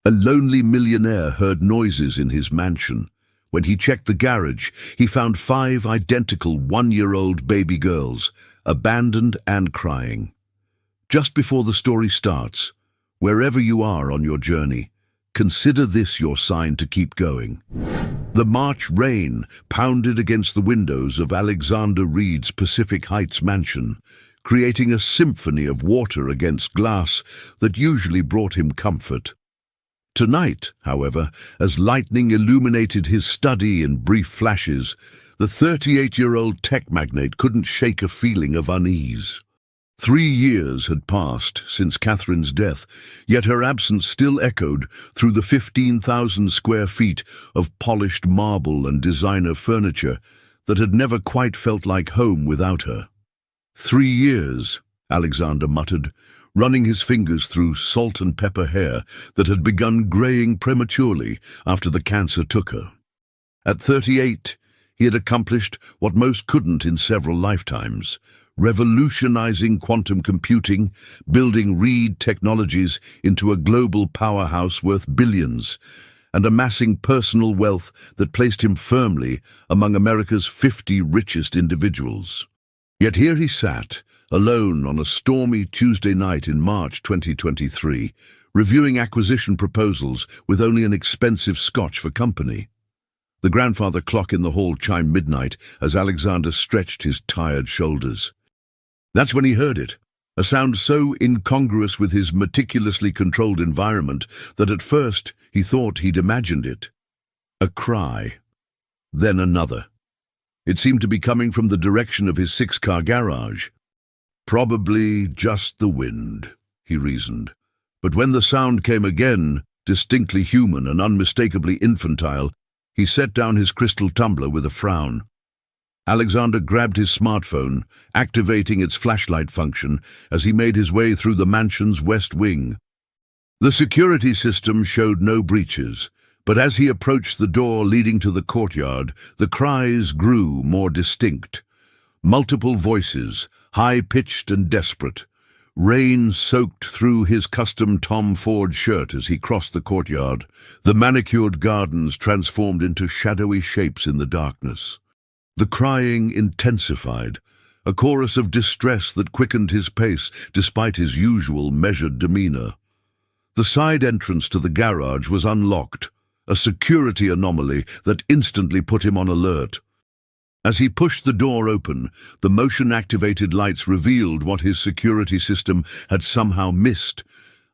A lonely millionaire heard noises in his mansion. When he checked the garage, he found 5 identical one-year-old baby girls, abandoned and crying. Just before the story starts, wherever you are on your journey, consider this your sign to keep going. The March rain pounded against the windows of Alexander Reed's Pacific Heights mansion, creating a symphony of water against glass that usually brought him comfort. Tonight, however, as lightning illuminated his study in brief flashes, the 38-year-old tech magnate couldn't shake a feeling of unease. 3 years had passed since Catherine's death, yet her absence still echoed through the 15,000 square feet of polished marble and designer furniture that had never quite felt like home without her. 3 years, Alexander muttered, running his fingers through salt and pepper hair that had begun graying prematurely after the cancer took her. At 38, he had accomplished what most couldn't in several lifetimes, revolutionizing quantum computing, building Reed Technologies into a global powerhouse worth billions, and amassing personal wealth that placed him firmly among America's 50 richest individuals. Yet here he sat, alone on a stormy Tuesday night in March 2023, reviewing acquisition proposals with only an expensive scotch for company. The grandfather clock in the hall chimed midnight as Alexander stretched his tired shoulders. That's when he heard it, a sound so incongruous with his meticulously controlled environment that at first he thought he'd imagined it. A cry, then another. It seemed to be coming from the direction of his 6-car garage. Probably just the wind, he reasoned. But when the sound came again, distinctly human and unmistakably infantile, he set down his crystal tumbler with a frown. Alexander grabbed his smartphone, activating its flashlight function as he made his way through the mansion's west wing. The security system showed no breaches, but as he approached the door leading to the courtyard, the cries grew more distinct. Multiple voices, high-pitched and desperate. Rain soaked through his custom Tom Ford shirt as he crossed the courtyard. The manicured gardens transformed into shadowy shapes in the darkness. The crying intensified, a chorus of distress that quickened his pace despite his usual measured demeanor. The side entrance to the garage was unlocked, a security anomaly that instantly put him on alert. As he pushed the door open, the motion-activated lights revealed what his security system had somehow missed,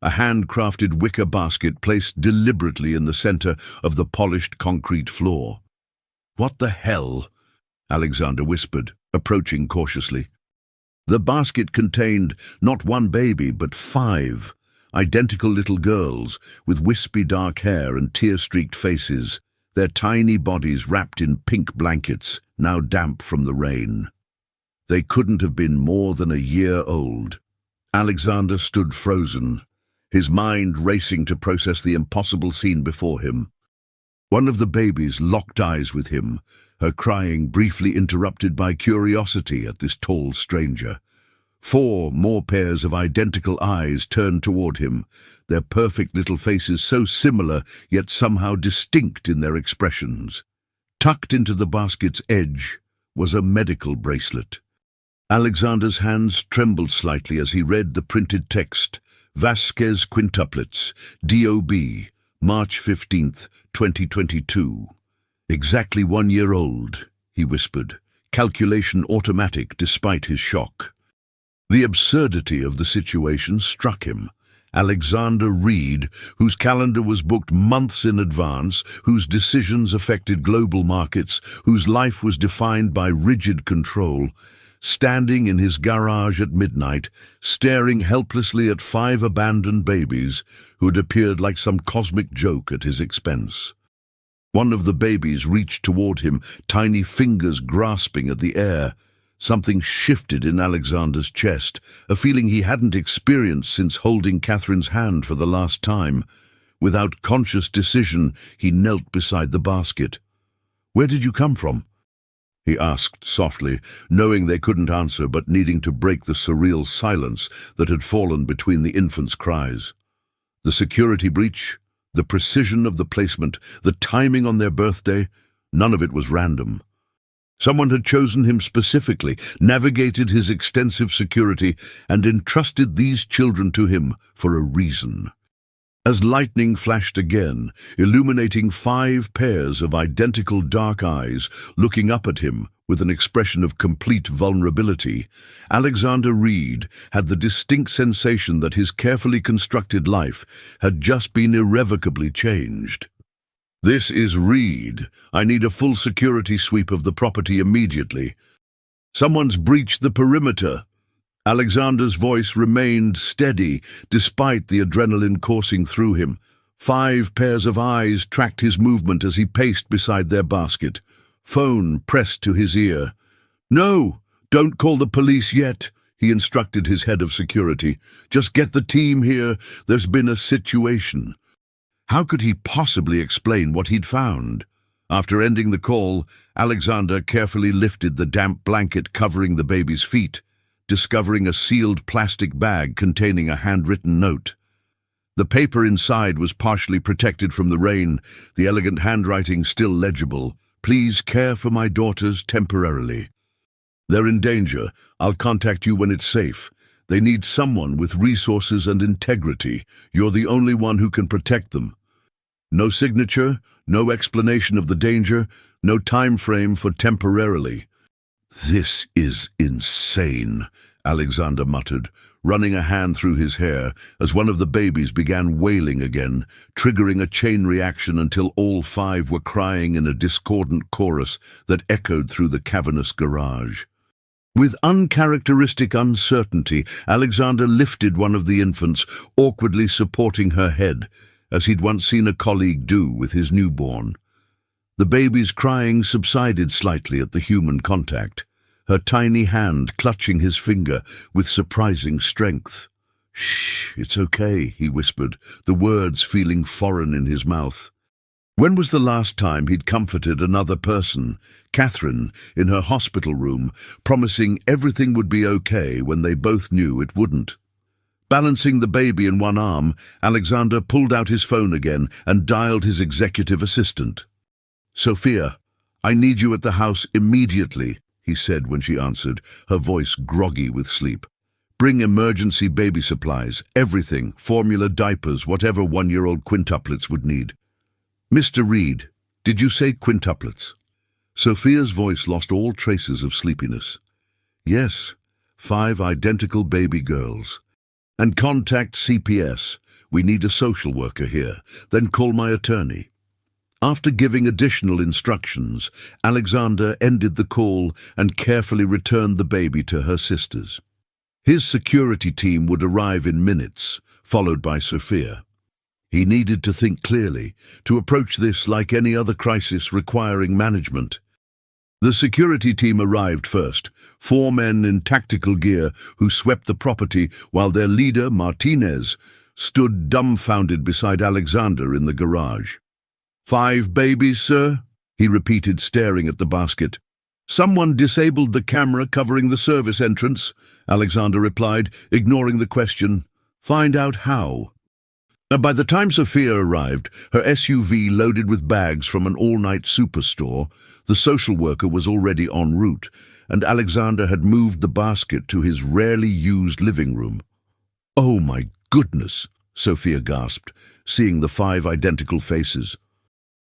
a handcrafted wicker basket placed deliberately in the center of the polished concrete floor. "What the hell?" Alexander whispered, approaching cautiously. The basket contained not one baby, but 5 identical little girls with wispy dark hair and tear-streaked faces, their tiny bodies wrapped in pink blankets, now damp from the rain. They couldn't have been more than a year old. Alexander stood frozen, his mind racing to process the impossible scene before him. One of the babies locked eyes with him, her crying briefly interrupted by curiosity at this tall stranger. 4 more pairs of identical eyes turned toward him, their perfect little faces so similar yet somehow distinct in their expressions. Tucked into the basket's edge was a medical bracelet. Alexander's hands trembled slightly as he read the printed text, Vasquez quintuplets, DOB, March 15th, 2022. "Exactly 1 year old," he whispered, calculation automatic despite his shock. The absurdity of the situation struck him. Alexander Reed, whose calendar was booked months in advance, whose decisions affected global markets, whose life was defined by rigid control, standing in his garage at midnight, staring helplessly at 5 abandoned babies who had appeared like some cosmic joke at his expense. One of the babies reached toward him, tiny fingers grasping at the air. Something shifted in Alexander's chest, a feeling he hadn't experienced since holding Catherine's hand for the last time. Without conscious decision, he knelt beside the basket. "Where did you come from?" he asked softly, knowing they couldn't answer but needing to break the surreal silence that had fallen between the infant's cries. "The security breach?" The precision of the placement, the timing on their birthday, none of it was random. Someone had chosen him specifically, navigated his extensive security, and entrusted these children to him for a reason. As lightning flashed again, illuminating 5 pairs of identical dark eyes looking up at him with an expression of complete vulnerability, Alexander Reed had the distinct sensation that his carefully constructed life had just been irrevocably changed. "This is Reed. I need a full security sweep of the property immediately. Someone's breached the perimeter." Alexander's voice remained steady despite the adrenaline coursing through him. 5 pairs of eyes tracked his movement as he paced beside their basket. Phone pressed to his ear. "No, don't call the police yet," he instructed his head of security. "Just get the team here. There's been a situation." How could he possibly explain what he'd found? After ending the call, Alexander carefully lifted the damp blanket covering the baby's feet, discovering a sealed plastic bag containing a handwritten note. The paper inside was partially protected from the rain, the elegant handwriting still legible. "Please care for my daughters temporarily. They're in danger. I'll contact you when it's safe. They need someone with resources and integrity. You're the only one who can protect them." No signature, no explanation of the danger, no time frame for temporarily. "This is insane," Alexander muttered, running a hand through his hair as one of the babies began wailing again, triggering a chain reaction until all 5 were crying in a discordant chorus that echoed through the cavernous garage. With uncharacteristic uncertainty, Alexander lifted one of the infants, awkwardly supporting her head, as he'd once seen a colleague do with his newborn. The baby's crying subsided slightly at the human contact, her tiny hand clutching his finger with surprising strength. "Shh, it's okay," he whispered, the words feeling foreign in his mouth. When was the last time he'd comforted another person, Catherine, in her hospital room, promising everything would be okay when they both knew it wouldn't? Balancing the baby in one arm, Alexander pulled out his phone again and dialed his executive assistant. "Sophia, I need you at the house immediately," he said when she answered, her voice groggy with sleep. "Bring emergency baby supplies, everything, formula, diapers, whatever 1-year-old quintuplets would need." "Mr. Reed, did you say quintuplets?" Sophia's voice lost all traces of sleepiness. "Yes, 5 identical baby girls. And contact CPS. We need a social worker here. Then call my attorney." After giving additional instructions, Alexander ended the call and carefully returned the baby to her sisters. His security team would arrive in minutes, followed by Sophia. He needed to think clearly, to approach this like any other crisis requiring management. The security team arrived first, 4 men in tactical gear who swept the property while their leader, Martinez, stood dumbfounded beside Alexander in the garage. "5 babies, sir?" he repeated, staring at the basket. "Someone disabled the camera covering the service entrance," Alexander replied, ignoring the question. "Find out how." By the time Sophia arrived, her SUV loaded with bags from an all-night superstore, the social worker was already en route, and Alexander had moved the basket to his rarely used living room. "Oh my goodness," Sophia gasped, seeing the 5 identical faces.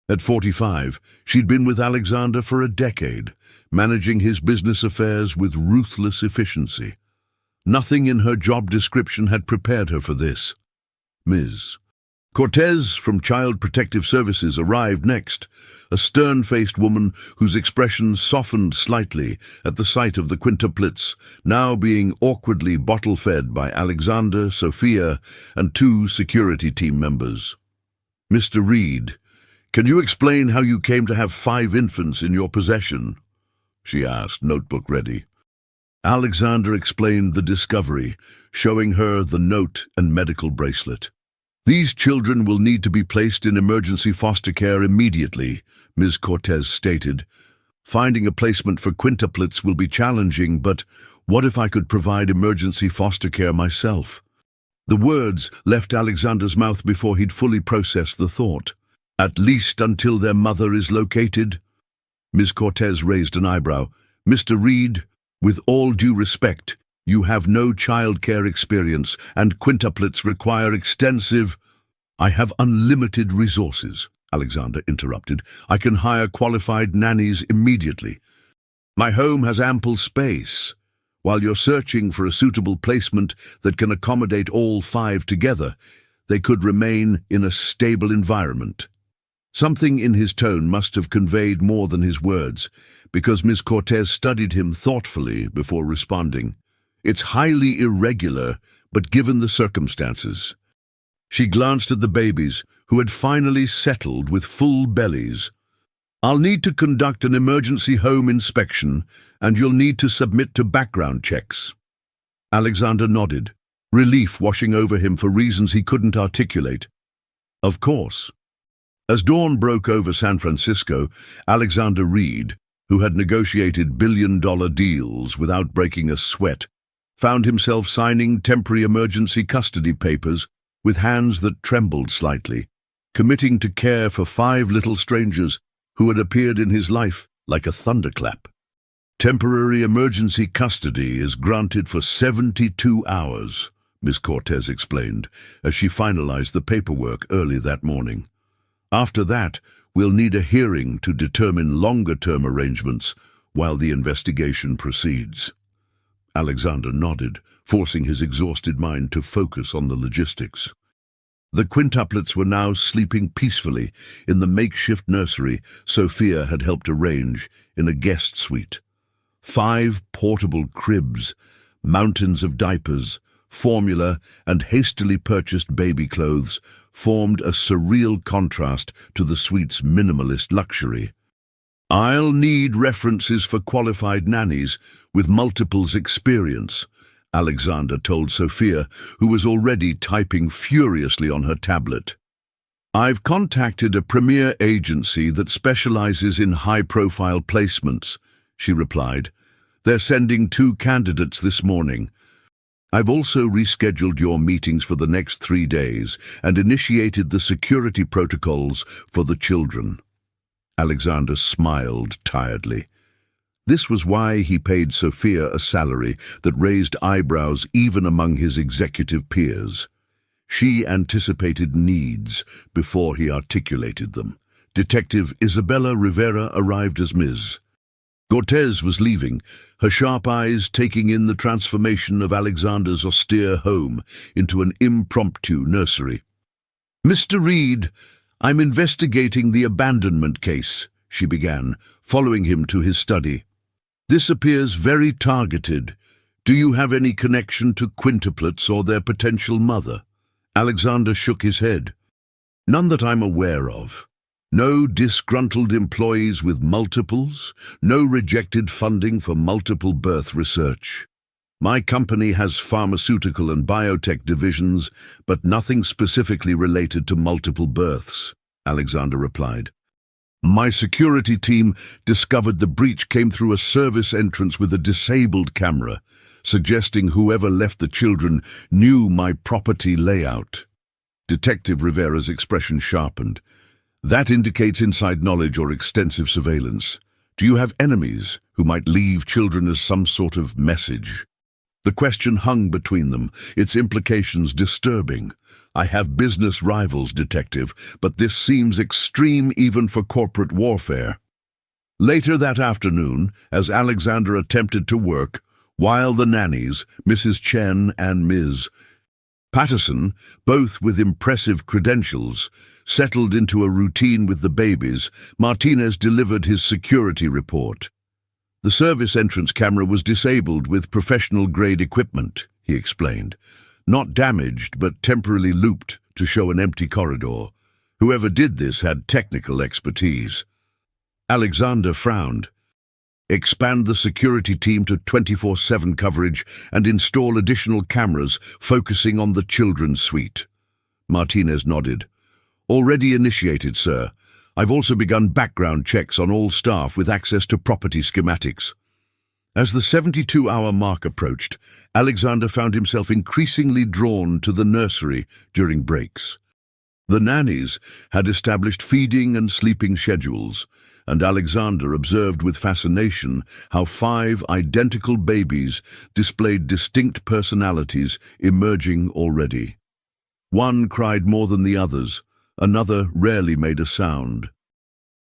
At 45, she'd been with Alexander for a decade, managing his business affairs with ruthless efficiency. Nothing in her job description had prepared her for this. Ms. Cortez from Child Protective Services arrived next, a stern-faced woman whose expression softened slightly at the sight of the quintuplets, now being awkwardly bottle-fed by Alexander, Sophia, and 2 security team members. "Mr. Reed, can you explain how you came to have 5 infants in your possession?" she asked, notebook ready. Alexander explained the discovery, showing her the note and medical bracelet. "These children will need to be placed in emergency foster care immediately," Ms. Cortez stated. "Finding a placement for quintuplets will be challenging, but what if I could provide emergency foster care myself?" The words left Alexander's mouth before he'd fully processed the thought. At least until their mother is located? Ms. Cortez raised an eyebrow. Mr. Reed, with all due respect, you have no childcare experience, and quintuplets require extensive— I have unlimited resources, Alexander interrupted. I can hire qualified nannies immediately. My home has ample space. While you're searching for a suitable placement that can accommodate all 5 together, they could remain in a stable environment. Something in his tone must have conveyed more than his words, because Ms. Cortez studied him thoughtfully before responding. It's highly irregular, but given the circumstances. She glanced at the babies, who had finally settled with full bellies. I'll need to conduct an emergency home inspection, and you'll need to submit to background checks. Alexander nodded, relief washing over him for reasons he couldn't articulate. Of course. As dawn broke over San Francisco, Alexander Reed, who had negotiated billion-dollar deals without breaking a sweat, found himself signing temporary emergency custody papers with hands that trembled slightly, committing to care for 5 little strangers who had appeared in his life like a thunderclap. Temporary emergency custody is granted for 72 hours, Ms. Cortez explained, as she finalized the paperwork early that morning. After that, we'll need a hearing to determine longer-term arrangements while the investigation proceeds. Alexander nodded, forcing his exhausted mind to focus on the logistics. The quintuplets were now sleeping peacefully in the makeshift nursery Sophia had helped arrange in a guest suite. 5 portable cribs, mountains of diapers, formula, and hastily purchased baby clothes formed a surreal contrast to the suite's minimalist luxury. I'll need references for qualified nannies with multiples experience, Alexander told Sophia, who was already typing furiously on her tablet. I've contacted a premier agency that specializes in high-profile placements, she replied. They're sending 2 candidates this morning. I've also rescheduled your meetings for the next 3 days and initiated the security protocols for the children. Alexander smiled tiredly. This was why he paid Sophia a salary that raised eyebrows even among his executive peers. She anticipated needs before he articulated them. Detective Isabella Rivera arrived as Ms. Cortez was leaving, her sharp eyes taking in the transformation of Alexander's austere home into an impromptu nursery. Mr. Reed, I'm investigating the abandonment case, she began, following him to his study. This appears very targeted. Do you have any connection to quintuplets or their potential mother? Alexander shook his head. None that I'm aware of. No disgruntled employees with multiples, no rejected funding for multiple birth research. My company has pharmaceutical and biotech divisions, but nothing specifically related to multiple births, Alexander replied. My security team discovered the breach came through a service entrance with a disabled camera, suggesting whoever left the children knew my property layout. Detective Rivera's expression sharpened. That indicates inside knowledge or extensive surveillance. Do you have enemies who might leave children as some sort of message? The question hung between them, its implications disturbing. I have business rivals, Detective, but this seems extreme even for corporate warfare. Later that afternoon, as Alexander attempted to work, while the nannies, Mrs. Chen and Ms. Patterson, both with impressive credentials, settled into a routine with the babies, Martinez delivered his security report. The service entrance camera was disabled with professional-grade equipment, he explained. Not damaged, but temporarily looped to show an empty corridor. Whoever did this had technical expertise. Alexander frowned. Expand the security team to 24/7 coverage and install additional cameras focusing on the children's suite. Martinez nodded. Already initiated, sir. I've also begun background checks on all staff with access to property schematics. As the 72-hour mark approached, Alexander found himself increasingly drawn to the nursery during breaks. The nannies had established feeding and sleeping schedules, and Alexander observed with fascination how 5 identical babies displayed distinct personalities emerging already. One cried more than the others, another rarely made a sound.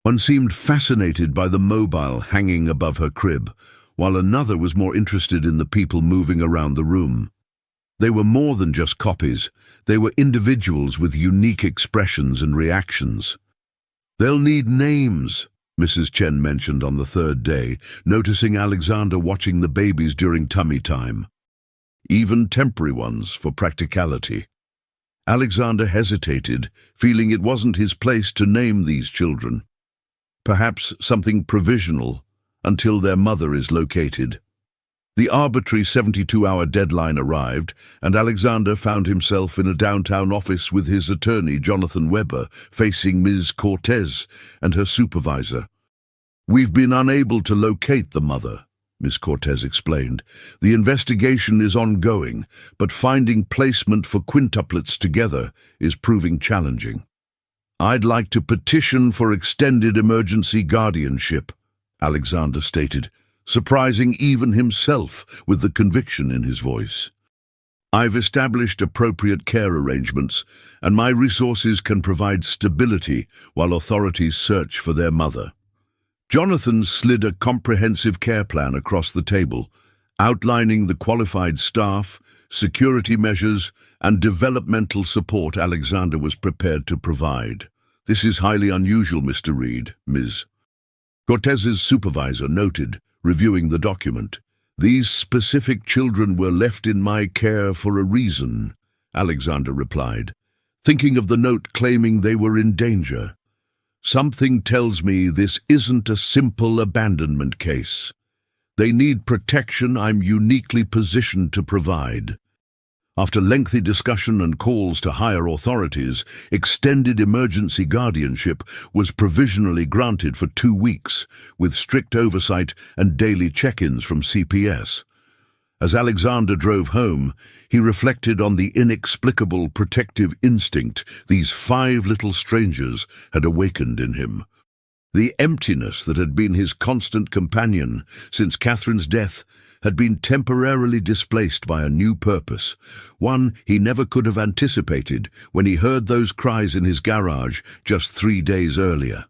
One seemed fascinated by the mobile hanging above her crib, while another was more interested in the people moving around the room. They were more than just copies, they were individuals with unique expressions and reactions. "They'll need names," Mrs. Chen mentioned on the 3rd day, noticing Alexander watching the babies during tummy time. Even temporary ones for practicality. Alexander hesitated, feeling it wasn't his place to name these children. Perhaps something provisional, until their mother is located. The arbitrary 72-hour deadline arrived, and Alexander found himself in a downtown office with his attorney, Jonathan Weber, facing Ms. Cortez and her supervisor. "We've been unable to locate the mother," Ms. Cortez explained. "The investigation is ongoing, but finding placement for quintuplets together is proving challenging." "I'd like to petition for extended emergency guardianship," Alexander stated, surprising even himself with the conviction in his voice. "I've established appropriate care arrangements, and my resources can provide stability while authorities search for their mother." Jonathan slid a comprehensive care plan across the table, outlining the qualified staff, security measures, and developmental support Alexander was prepared to provide. "This is highly unusual, Mr. Reed," Ms. Cortez's supervisor noted, reviewing the document. "These specific children were left in my care for a reason," Alexander replied, thinking of the note claiming they were in danger. "Something tells me this isn't a simple abandonment case. They need protection I'm uniquely positioned to provide." After lengthy discussion and calls to higher authorities, extended emergency guardianship was provisionally granted for 2 weeks, with strict oversight and daily check-ins from CPS. As Alexander drove home, he reflected on the inexplicable protective instinct these 5 little strangers had awakened in him. The emptiness that had been his constant companion since Catherine's death had been temporarily displaced by a new purpose, one he never could have anticipated when he heard those cries in his garage just 3 days earlier.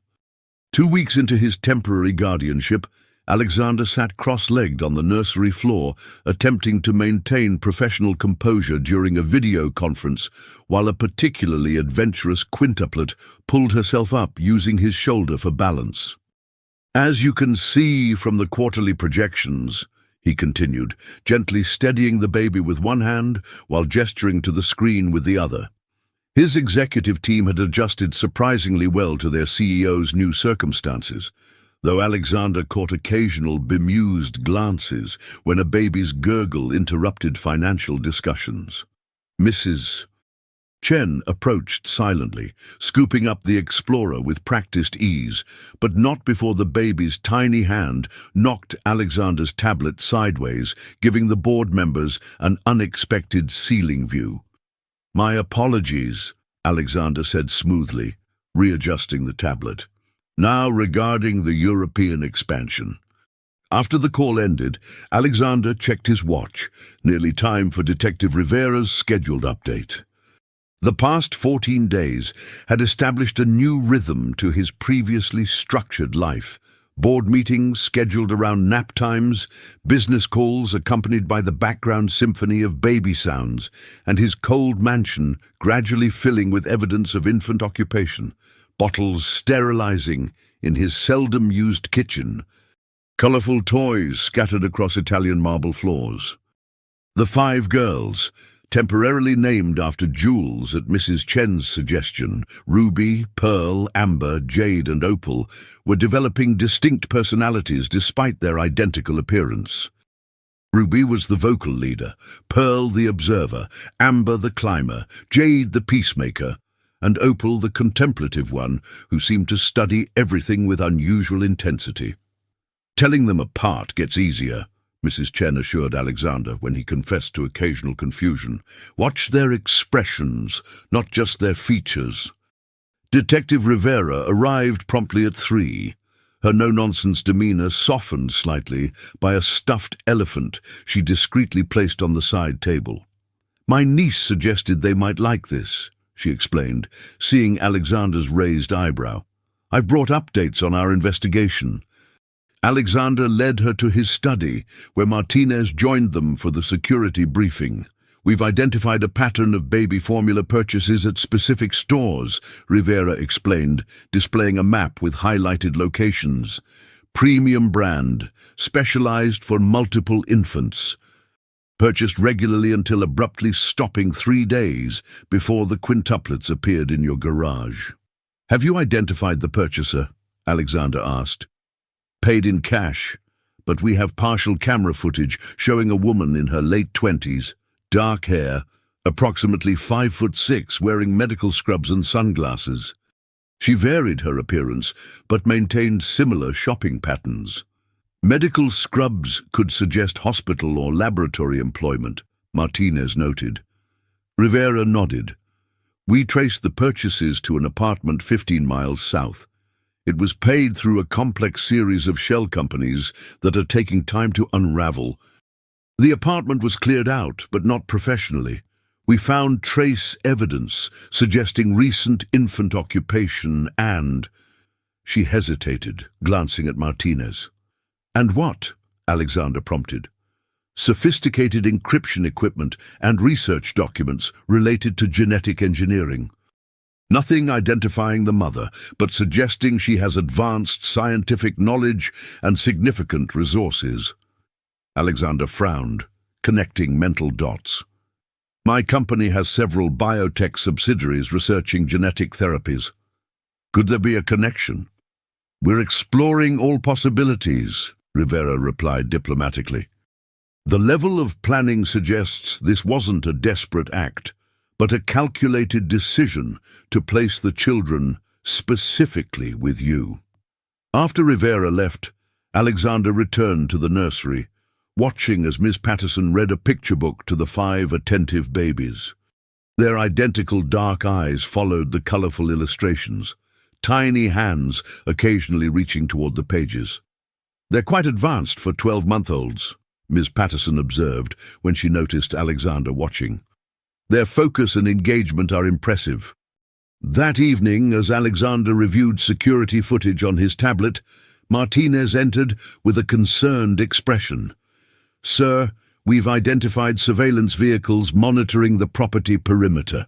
2 weeks into his temporary guardianship, Alexander sat cross-legged on the nursery floor, attempting to maintain professional composure during a video conference, while a particularly adventurous quintuplet pulled herself up using his shoulder for balance. "As you can see from the quarterly projections," he continued, gently steadying the baby with one hand while gesturing to the screen with the other. His executive team had adjusted surprisingly well to their CEO's new circumstances, though Alexander caught occasional bemused glances when a baby's gurgle interrupted financial discussions. Mrs. Chen approached silently, scooping up the explorer with practiced ease, but not before the baby's tiny hand knocked Alexander's tablet sideways, giving the board members an unexpected ceiling view. "My apologies," Alexander said smoothly, readjusting the tablet. "Now regarding the European expansion." After the call ended, Alexander checked his watch, nearly time for Detective Rivera's scheduled update. The past 14 days had established a new rhythm to his previously structured life. Board meetings scheduled around nap times, business calls accompanied by the background symphony of baby sounds, and his cold mansion gradually filling with evidence of infant occupation, bottles sterilizing in his seldom-used kitchen, colorful toys scattered across Italian marble floors. The 5 girls, temporarily named after jewels at Mrs. Chen's suggestion, Ruby, Pearl, Amber, Jade, and Opal, were developing distinct personalities despite their identical appearance. Ruby was the vocal leader, Pearl the observer, Amber the climber, Jade the peacemaker, and Opal the contemplative one who seemed to study everything with unusual intensity. "Telling them apart gets easier," Mrs. Chen assured Alexander when he confessed to occasional confusion. Watch their expressions, not just their features. Detective Rivera arrived promptly at 3. Her no-nonsense demeanor softened slightly by a stuffed elephant she discreetly placed on the side table. My niece suggested they might like this, she explained, seeing Alexander's raised eyebrow. I've brought updates on our investigation. Alexander led her to his study, where Martinez joined them for the security briefing. We've identified a pattern of baby formula purchases at specific stores, Rivera explained, displaying a map with highlighted locations. Premium brand, specialized for multiple infants. Purchased regularly until abruptly stopping 3 days before the quintuplets appeared in your garage. Have you identified the purchaser? Alexander asked. Paid in cash, but we have partial camera footage showing a woman in her late 20s, dark hair, approximately 5'6", wearing medical scrubs and sunglasses. She varied her appearance, but maintained similar shopping patterns. Medical scrubs could suggest hospital or laboratory employment, Martinez noted. Rivera nodded. We traced the purchases to an apartment 15 miles south. It was paid through a complex series of shell companies that are taking time to unravel. The apartment was cleared out, but not professionally. We found trace evidence suggesting recent infant occupation and... She hesitated, glancing at Martinez. And what? Alexander prompted. Sophisticated encryption equipment and research documents related to genetic engineering. Nothing identifying the mother, but suggesting she has advanced scientific knowledge and significant resources. Alexander frowned, connecting mental dots. My company has several biotech subsidiaries researching genetic therapies. Could there be a connection? We're exploring all possibilities, Rivera replied diplomatically. The level of planning suggests this wasn't a desperate act, but a calculated decision to place the children specifically with you. After Rivera left, Alexander returned to the nursery, watching as Miss Patterson read a picture book to the 5 attentive babies. Their identical dark eyes followed the colorful illustrations, tiny hands occasionally reaching toward the pages. They're quite advanced for 12-month-olds, Miss Patterson observed when she noticed Alexander watching. Their focus and engagement are impressive. That evening, as Alexander reviewed security footage on his tablet, Martinez entered with a concerned expression. Sir, we've identified surveillance vehicles monitoring the property perimeter.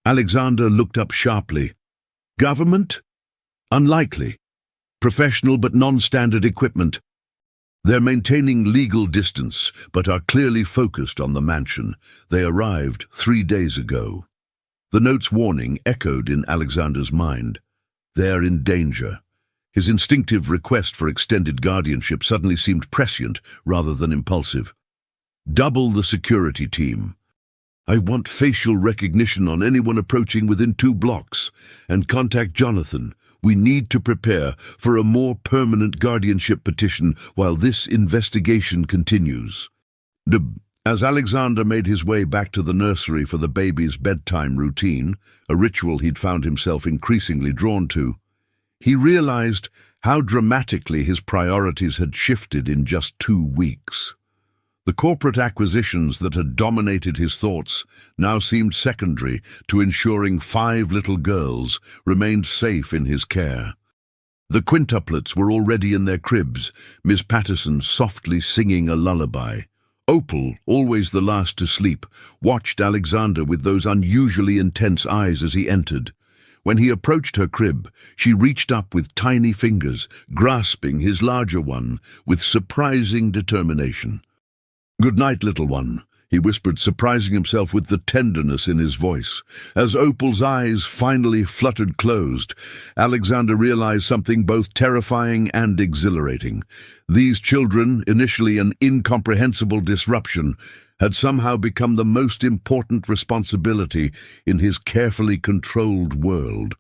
Alexander looked up sharply. Government? Unlikely. Professional but non-standard equipment. They're maintaining legal distance, but are clearly focused on the mansion. They arrived 3 days ago. The note's warning echoed in Alexander's mind. They're in danger. His instinctive request for extended guardianship suddenly seemed prescient rather than impulsive. Double the security team. I want facial recognition on anyone approaching within 2 blocks, and contact Jonathan. We need to prepare for a more permanent guardianship petition while this investigation continues. As Alexander made his way back to the nursery for the baby's bedtime routine, a ritual he'd found himself increasingly drawn to, he realized how dramatically his priorities had shifted in just 2 weeks. The corporate acquisitions that had dominated his thoughts now seemed secondary to ensuring 5 little girls remained safe in his care. The quintuplets were already in their cribs, Miss Patterson softly singing a lullaby. Opal, always the last to sleep, watched Alexander with those unusually intense eyes as he entered. When he approached her crib, she reached up with tiny fingers, grasping his larger one with surprising determination. "Good night, little one," he whispered, surprising himself with the tenderness in his voice. As Opal's eyes finally fluttered closed, Alexander realized something both terrifying and exhilarating. These children, initially an incomprehensible disruption, had somehow become the most important responsibility in his carefully controlled world.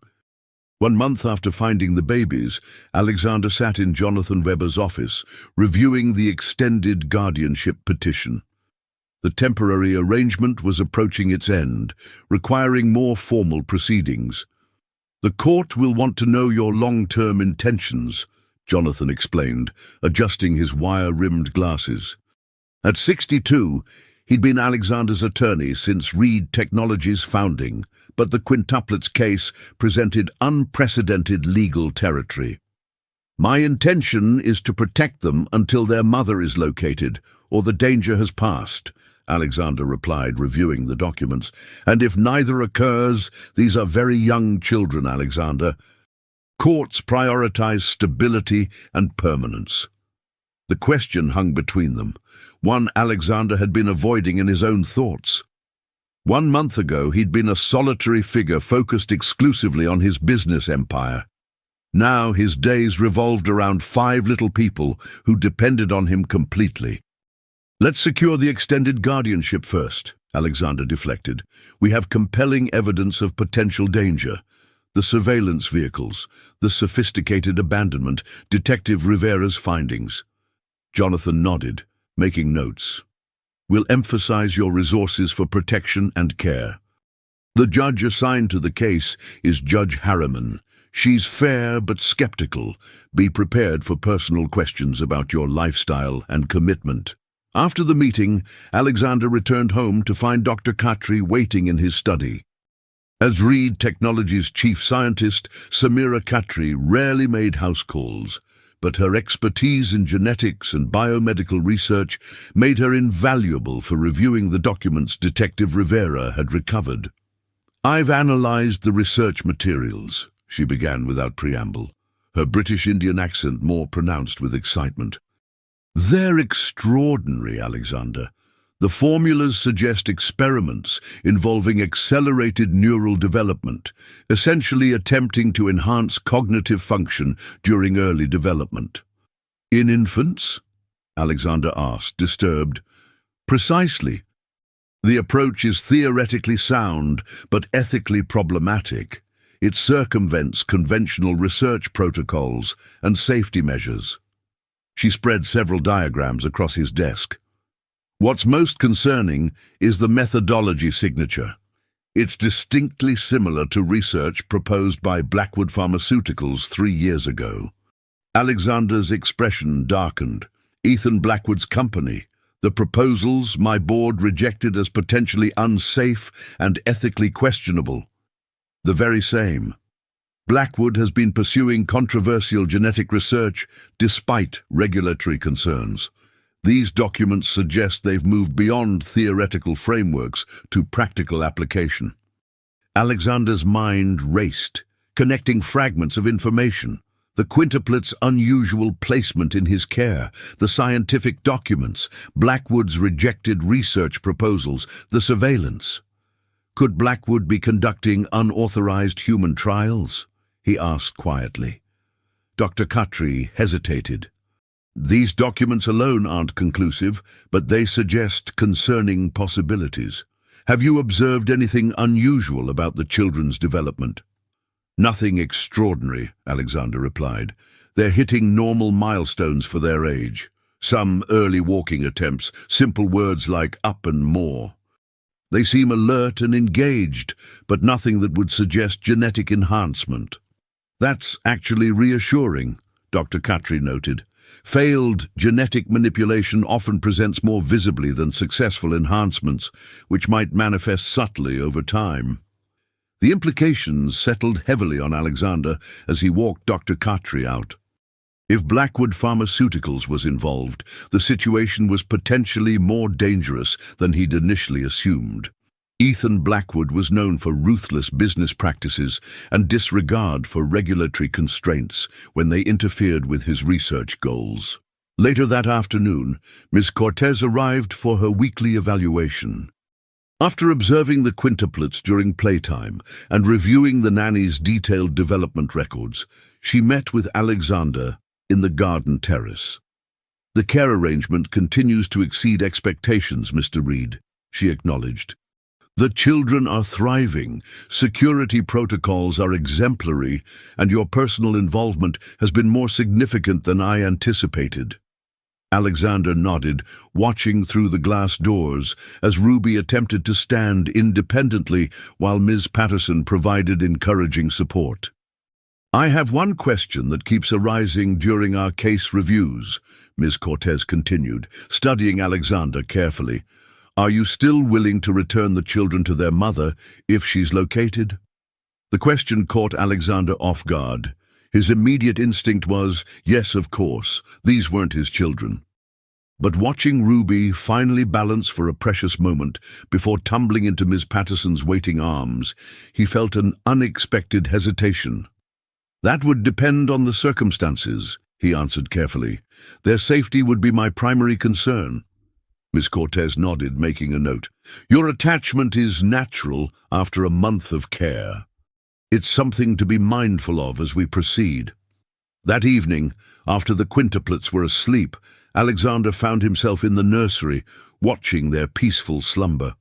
1 month after finding the babies, Alexander sat in Jonathan Weber's office, reviewing the extended guardianship petition. The temporary arrangement was approaching its end, requiring more formal proceedings. "The court will want to know your long-term intentions," Jonathan explained, adjusting his wire-rimmed glasses. At 62, he'd been Alexander's attorney since Reed Technologies' founding, but the quintuplets case presented unprecedented legal territory. "My intention is to protect them until their mother is located, or the danger has passed," Alexander replied, reviewing the documents. "And if neither occurs, these are very young children, Alexander. Courts prioritize stability and permanence." The question hung between them, one Alexander had been avoiding in his own thoughts. 1 month ago, he'd been a solitary figure focused exclusively on his business empire. Now his days revolved around 5 little people who depended on him completely. "Let's secure the extended guardianship first," Alexander deflected. "We have compelling evidence of potential danger. The surveillance vehicles, the sophisticated abandonment, Detective Rivera's findings." Jonathan nodded, making notes. "We'll emphasize your resources for protection and care. The judge assigned to the case is Judge Harriman. She's fair but skeptical. Be prepared for personal questions about your lifestyle and commitment." After the meeting, Alexander returned home to find Dr. Khatri waiting in his study. As Reed Technologies' chief scientist, Samira Khatri rarely made house calls, but her expertise in genetics and biomedical research made her invaluable for reviewing the documents Detective Rivera had recovered. "I've analyzed the research materials," she began without preamble, her British Indian accent more pronounced with excitement. "They're extraordinary, Alexander. The formulas suggest experiments involving accelerated neural development, essentially attempting to enhance cognitive function during early development." "In infants?" Alexander asked, disturbed. "Precisely. The approach is theoretically sound, but ethically problematic. It circumvents conventional research protocols and safety measures." She spread several diagrams across his desk. "What's most concerning is the methodology signature. It's distinctly similar to research proposed by Blackwood Pharmaceuticals 3 years ago." Alexander's expression darkened. "Ethan Blackwood's company. The proposals my board rejected as potentially unsafe and ethically questionable. The very same. Blackwood has been pursuing controversial genetic research despite regulatory concerns. These documents suggest they've moved beyond theoretical frameworks to practical application." Alexander's mind raced, connecting fragments of information. The quintuplet's unusual placement in his care, the scientific documents, Blackwood's rejected research proposals, the surveillance. Could Blackwood be conducting unauthorized human trials? He asked quietly. Dr. Khatri hesitated. "These documents alone aren't conclusive, but they suggest concerning possibilities. Have you observed anything unusual about the children's development?" "Nothing extraordinary," Alexander replied. "They're hitting normal milestones for their age. Some early walking attempts, simple words like up and more. They seem alert and engaged, but nothing that would suggest genetic enhancement." "That's actually reassuring," Dr. Khatri noted. "Failed genetic manipulation often presents more visibly than successful enhancements, which might manifest subtly over time." The implications settled heavily on Alexander as he walked Dr. Khatri out. If Blackwood Pharmaceuticals was involved, the situation was potentially more dangerous than he'd initially assumed. Ethan Blackwood was known for ruthless business practices and disregard for regulatory constraints when they interfered with his research goals. Later that afternoon, Ms. Cortez arrived for her weekly evaluation. After observing the quintuplets during playtime and reviewing the nanny's detailed development records, she met with Alexander in the garden terrace. "The care arrangement continues to exceed expectations, Mr. Reed," she acknowledged. The children are thriving, security protocols are exemplary, and your personal involvement has been more significant than I anticipated." Alexander nodded, watching through the glass doors as Ruby attempted to stand independently while Ms. Patterson provided encouraging support. "I have one question that keeps arising during our case reviews," Ms. Cortez continued, studying Alexander carefully. "Are you still willing to return the children to their mother if she's located?" The question caught Alexander off guard. His immediate instinct was, yes, of course, these weren't his children. But watching Ruby finally balance for a precious moment before tumbling into Ms. Patterson's waiting arms, he felt an unexpected hesitation. "That would depend on the circumstances," he answered carefully. "Their safety would be my primary concern." Miss Cortez nodded, making a note. "Your attachment is natural after a month of care. It's something to be mindful of as we proceed." That evening, after the quintuplets were asleep, Alexander found himself in the nursery, watching their peaceful slumber.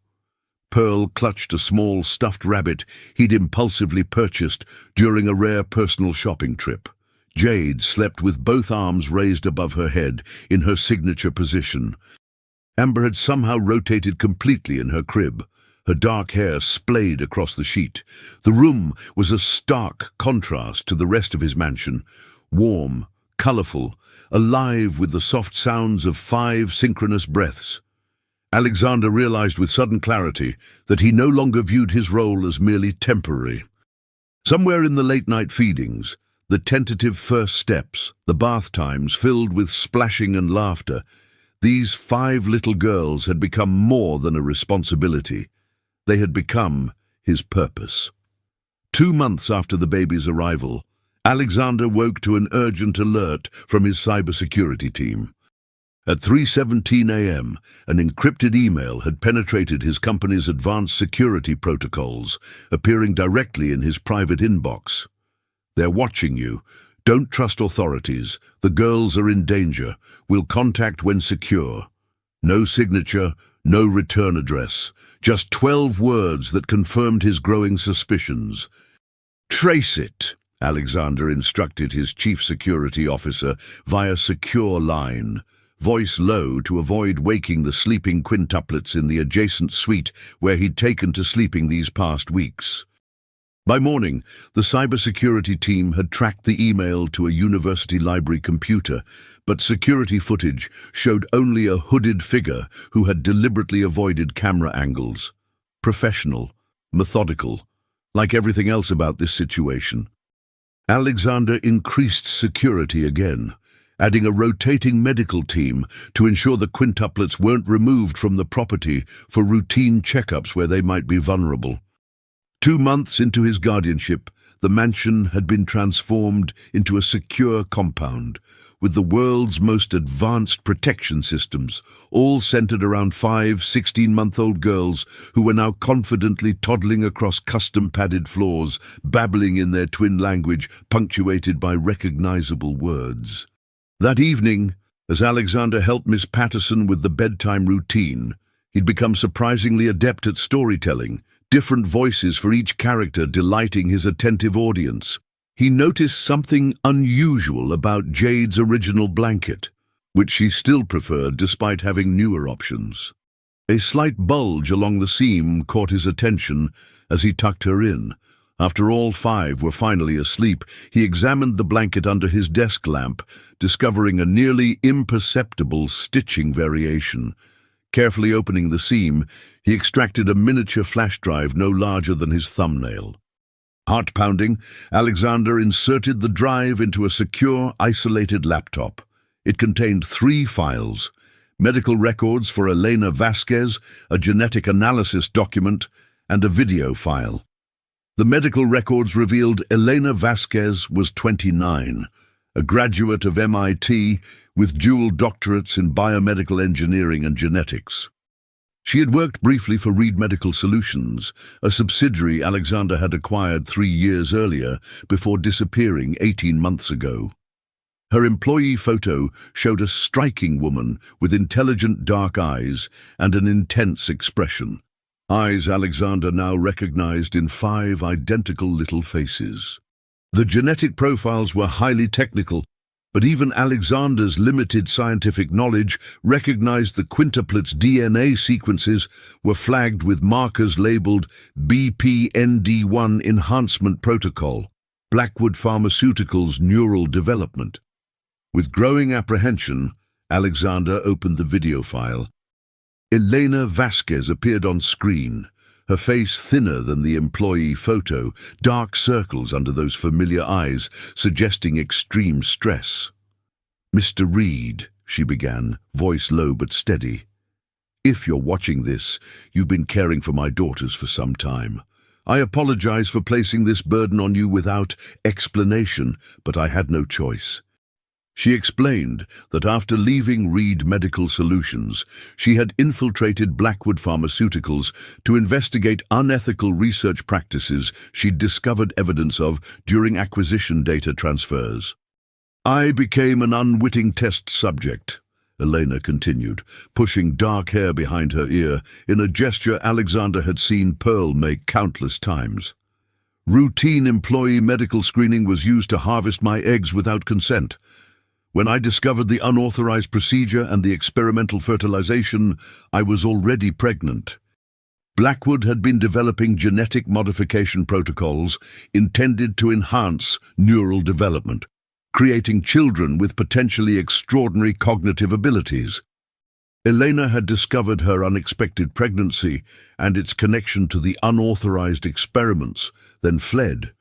Pearl clutched a small stuffed rabbit he'd impulsively purchased during a rare personal shopping trip. Jade slept with both arms raised above her head in her signature position. Amber had somehow rotated completely in her crib, her dark hair splayed across the sheet. The room was a stark contrast to the rest of his mansion, warm, colourful, alive with the soft sounds of 5 synchronous breaths. Alexander realized with sudden clarity that he no longer viewed his role as merely temporary. Somewhere in the late-night feedings, the tentative first steps, the bath times filled with splashing and laughter, these 5 little girls had become more than a responsibility. They had become his purpose. 2 months after the baby's arrival, Alexander woke to an urgent alert from his cybersecurity team. At 3:17 a.m., an encrypted email had penetrated his company's advanced security protocols, appearing directly in his private inbox. "They're watching you. Don't trust authorities. The girls are in danger. We'll contact when secure." No signature, no return address. Just 12 words that confirmed his growing suspicions. "Trace it," Alexander instructed his chief security officer via secure line, voice low to avoid waking the sleeping quintuplets in the adjacent suite where he'd taken to sleeping these past weeks. By morning, the cybersecurity team had tracked the email to a university library computer, but security footage showed only a hooded figure who had deliberately avoided camera angles. Professional, methodical, like everything else about this situation. Alexander increased security again, adding a rotating medical team to ensure the quintuplets weren't removed from the property for routine checkups where they might be vulnerable. 2 months into his guardianship, the mansion had been transformed into a secure compound, with the world's most advanced protection systems, all centered around 5 16-month-old girls who were now confidently toddling across custom-padded floors, babbling in their twin language, punctuated by recognizable words. That evening, as Alexander helped Miss Patterson with the bedtime routine, he'd become surprisingly adept at storytelling, different voices for each character delighting his attentive audience. He noticed something unusual about Jade's original blanket, which she still preferred despite having newer options. A slight bulge along the seam caught his attention as he tucked her in. After all 5 were finally asleep, he examined the blanket under his desk lamp, discovering a nearly imperceptible stitching variation. Carefully opening the seam, he extracted a miniature flash drive no larger than his thumbnail. Heart-pounding, Alexander inserted the drive into a secure, isolated laptop. It contained 3 files: medical records for Elena Vasquez, a genetic analysis document, and a video file. The medical records revealed Elena Vasquez was 29, a graduate of MIT with dual doctorates in biomedical engineering and genetics. She had worked briefly for Reed Medical Solutions, a subsidiary Alexander had acquired 3 years earlier before disappearing 18 months ago. Her employee photo showed a striking woman with intelligent dark eyes and an intense expression. Eyes Alexander now recognized in 5 identical little faces. The genetic profiles were highly technical, but even Alexander's limited scientific knowledge recognized the quintuplet's DNA sequences were flagged with markers labeled BPND1 Enhancement Protocol, Blackwood Pharmaceuticals Neural Development. With growing apprehension, Alexander opened the video file. Elena Vasquez appeared on screen, her face thinner than the employee photo, dark circles under those familiar eyes, suggesting extreme stress. "Mr. Reed," she began, voice low but steady. "If you're watching this, you've been caring for my daughters for some time. I apologize for placing this burden on you without explanation, but I had no choice." She explained that after leaving Reed Medical Solutions, she had infiltrated Blackwood Pharmaceuticals to investigate unethical research practices she'd discovered evidence of during acquisition data transfers. "I became an unwitting test subject," Elena continued, pushing dark hair behind her ear in a gesture Alexander had seen Pearl make countless times. "Routine employee medical screening was used to harvest my eggs without consent. When I discovered the unauthorized procedure and the experimental fertilization, I was already pregnant." Blackwood had been developing genetic modification protocols intended to enhance neural development, creating children with potentially extraordinary cognitive abilities. Elena had discovered her unexpected pregnancy and its connection to the unauthorized experiments, then fled,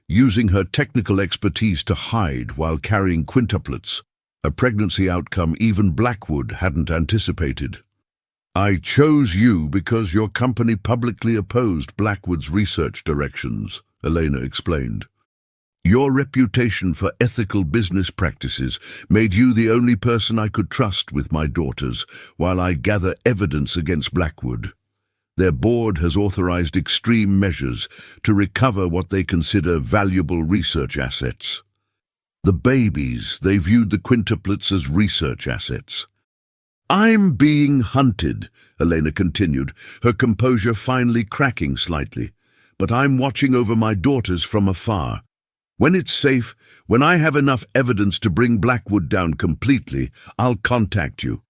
using her technical expertise to hide while carrying quintuplets, a pregnancy outcome even Blackwood hadn't anticipated. "I chose you because your company publicly opposed Blackwood's research directions," Elena explained. "Your reputation for ethical business practices made you the only person I could trust with my daughters while I gather evidence against Blackwood. Their board has authorized extreme measures to recover what they consider valuable research assets. The babies, they viewed the quintuplets as research assets." "I'm being hunted," Elena continued, her composure finally cracking slightly. "But I'm watching over my daughters from afar. When it's safe, when I have enough evidence to bring Blackwood down completely, I'll contact you.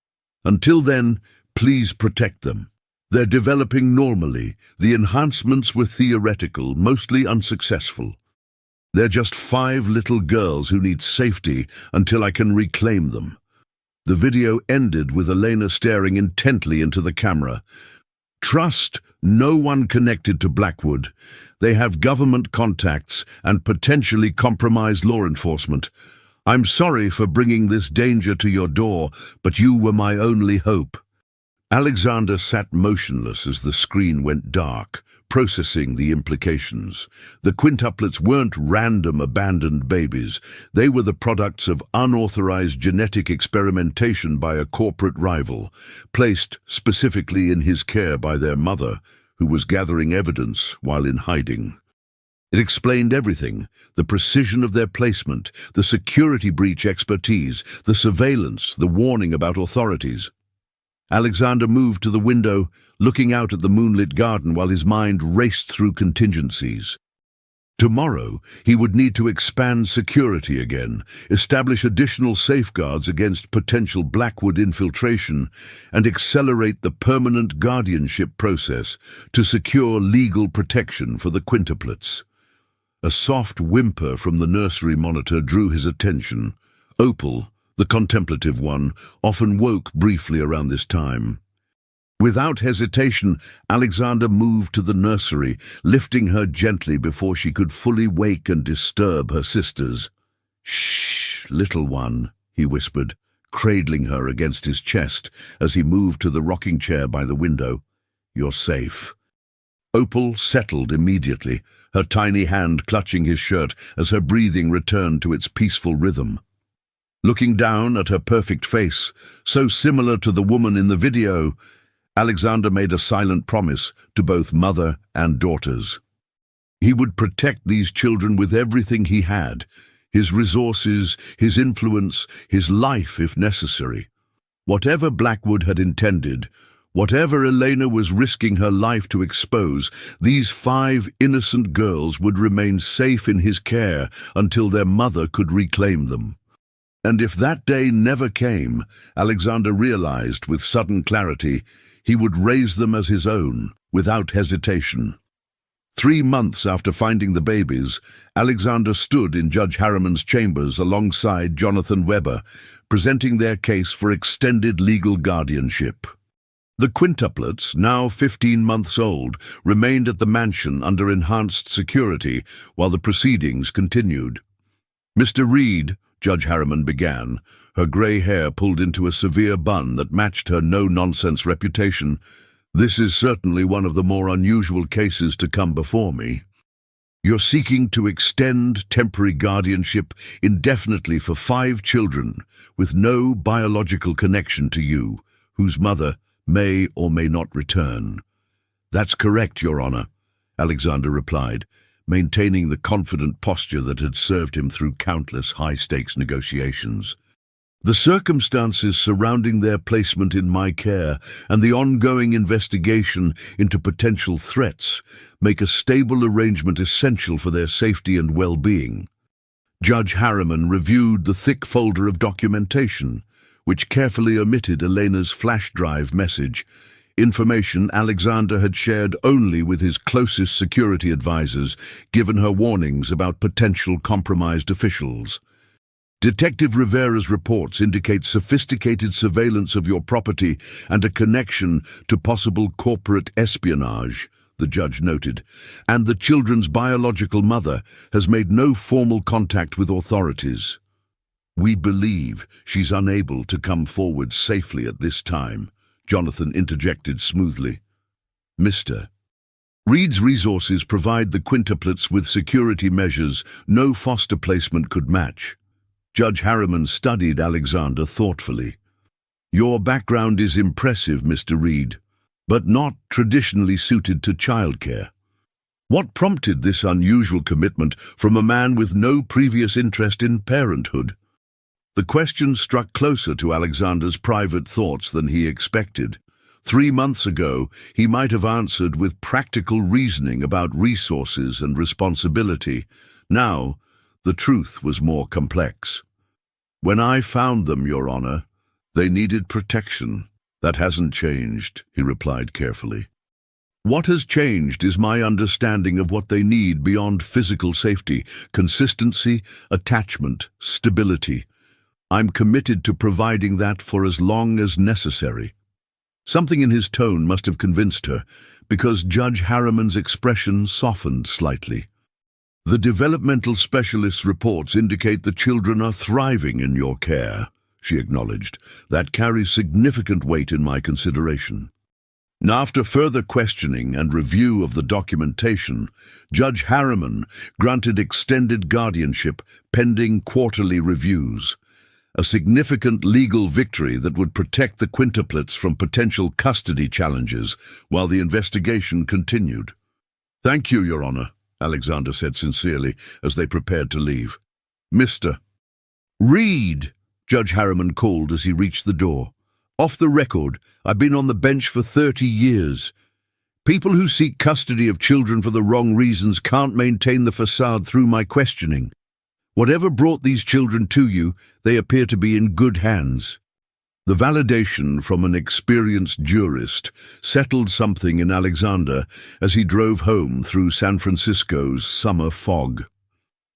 Until then, please protect them. They're developing normally. The enhancements were theoretical, mostly unsuccessful. They're just 5 little girls who need safety until I can reclaim them." The video ended with Elena staring intently into the camera. "Trust no one connected to Blackwood. They have government contacts and potentially compromised law enforcement. I'm sorry for bringing this danger to your door, but you were my only hope." Alexander sat motionless as the screen went dark, processing the implications. The quintuplets weren't random abandoned babies. They were the products of unauthorized genetic experimentation by a corporate rival, placed specifically in his care by their mother, who was gathering evidence while in hiding. It explained everything: the precision of their placement, the security breach expertise, the surveillance, the warning about authorities. Alexander moved to the window, looking out at the moonlit garden while his mind raced through contingencies. Tomorrow, he would need to expand security again, establish additional safeguards against potential Blackwood infiltration, and accelerate the permanent guardianship process to secure legal protection for the quintuplets. A soft whimper from the nursery monitor drew his attention. Opal, the contemplative one, often woke briefly around this time. Without hesitation, Alexander moved to the nursery, lifting her gently before she could fully wake and disturb her sisters. "Shh, little one," he whispered, cradling her against his chest as he moved to the rocking chair by the window. "You're safe." Opal settled immediately, her tiny hand clutching his shirt as her breathing returned to its peaceful rhythm. Looking down at her perfect face, so similar to the woman in the video, Alexander made a silent promise to both mother and daughters. He would protect these children with everything he had, his resources, his influence, his life if necessary. Whatever Blackwood had intended, Whatever Elena was risking her life to expose, these 5 innocent girls would remain safe in his care until their mother could reclaim them. And if that day never came, Alexander realized with sudden clarity he would raise them as his own, without hesitation. 3 months after finding the babies, Alexander stood in Judge Harriman's chambers alongside Jonathan Weber, presenting their case for extended legal guardianship. The quintuplets, now 15 months old, remained at the mansion under enhanced security while the proceedings continued. "Mr. Reed," Judge Harriman began, her grey hair pulled into a severe bun that matched her no-nonsense reputation, "this is certainly one of the more unusual cases to come before me. You're seeking to extend temporary guardianship indefinitely for 5 children with no biological connection to you, whose mother may or may not return." "That's correct, Your Honor," Alexander replied, maintaining the confident posture that had served him through countless high-stakes negotiations. "The circumstances surrounding their placement in my care and the ongoing investigation into potential threats make a stable arrangement essential for their safety and well-being." Judge Harriman reviewed the thick folder of documentation, which carefully omitted Elena's flash drive message, information Alexander had shared only with his closest security advisors, given her warnings about potential compromised officials. "Detective Rivera's reports indicate sophisticated surveillance of your property and a connection to possible corporate espionage," the judge noted, "and the children's biological mother has made no formal contact with authorities. We believe she's unable to come forward safely at this time," Jonathan interjected smoothly. "Mr. Reed's resources provide the quintuplets with security measures no foster placement could match." Judge Harriman studied Alexander thoughtfully. "Your background is impressive, Mr. Reed, but not traditionally suited to childcare. What prompted this unusual commitment from a man with no previous interest in parenthood?" The question struck closer to Alexander's private thoughts than he expected. 3 months ago, he might have answered with practical reasoning about resources and responsibility. Now, the truth was more complex. "When I found them, Your Honor, they needed protection. That hasn't changed," he replied carefully. "What has changed is my understanding of what they need beyond physical safety: consistency, attachment, stability. I'm committed to providing that for as long as necessary." Something in his tone must have convinced her, because Judge Harriman's expression softened slightly. "The developmental specialist's reports indicate the children are thriving in your care," she acknowledged. "That carries significant weight in my consideration." After further questioning and review of the documentation, Judge Harriman granted extended guardianship pending quarterly reviews, a significant legal victory that would protect the quintuplets from potential custody challenges while the investigation continued. "Thank you, Your Honor," Alexander said sincerely as they prepared to leave. "Mr. Reed," Judge Harriman called as he reached the door. "Off the record, I've been on the bench for 30 years. People who seek custody of children for the wrong reasons can't maintain the facade through my questioning. Whatever brought these children to you, they appear to be in good hands." The validation from an experienced jurist settled something in Alexander as he drove home through San Francisco's summer fog.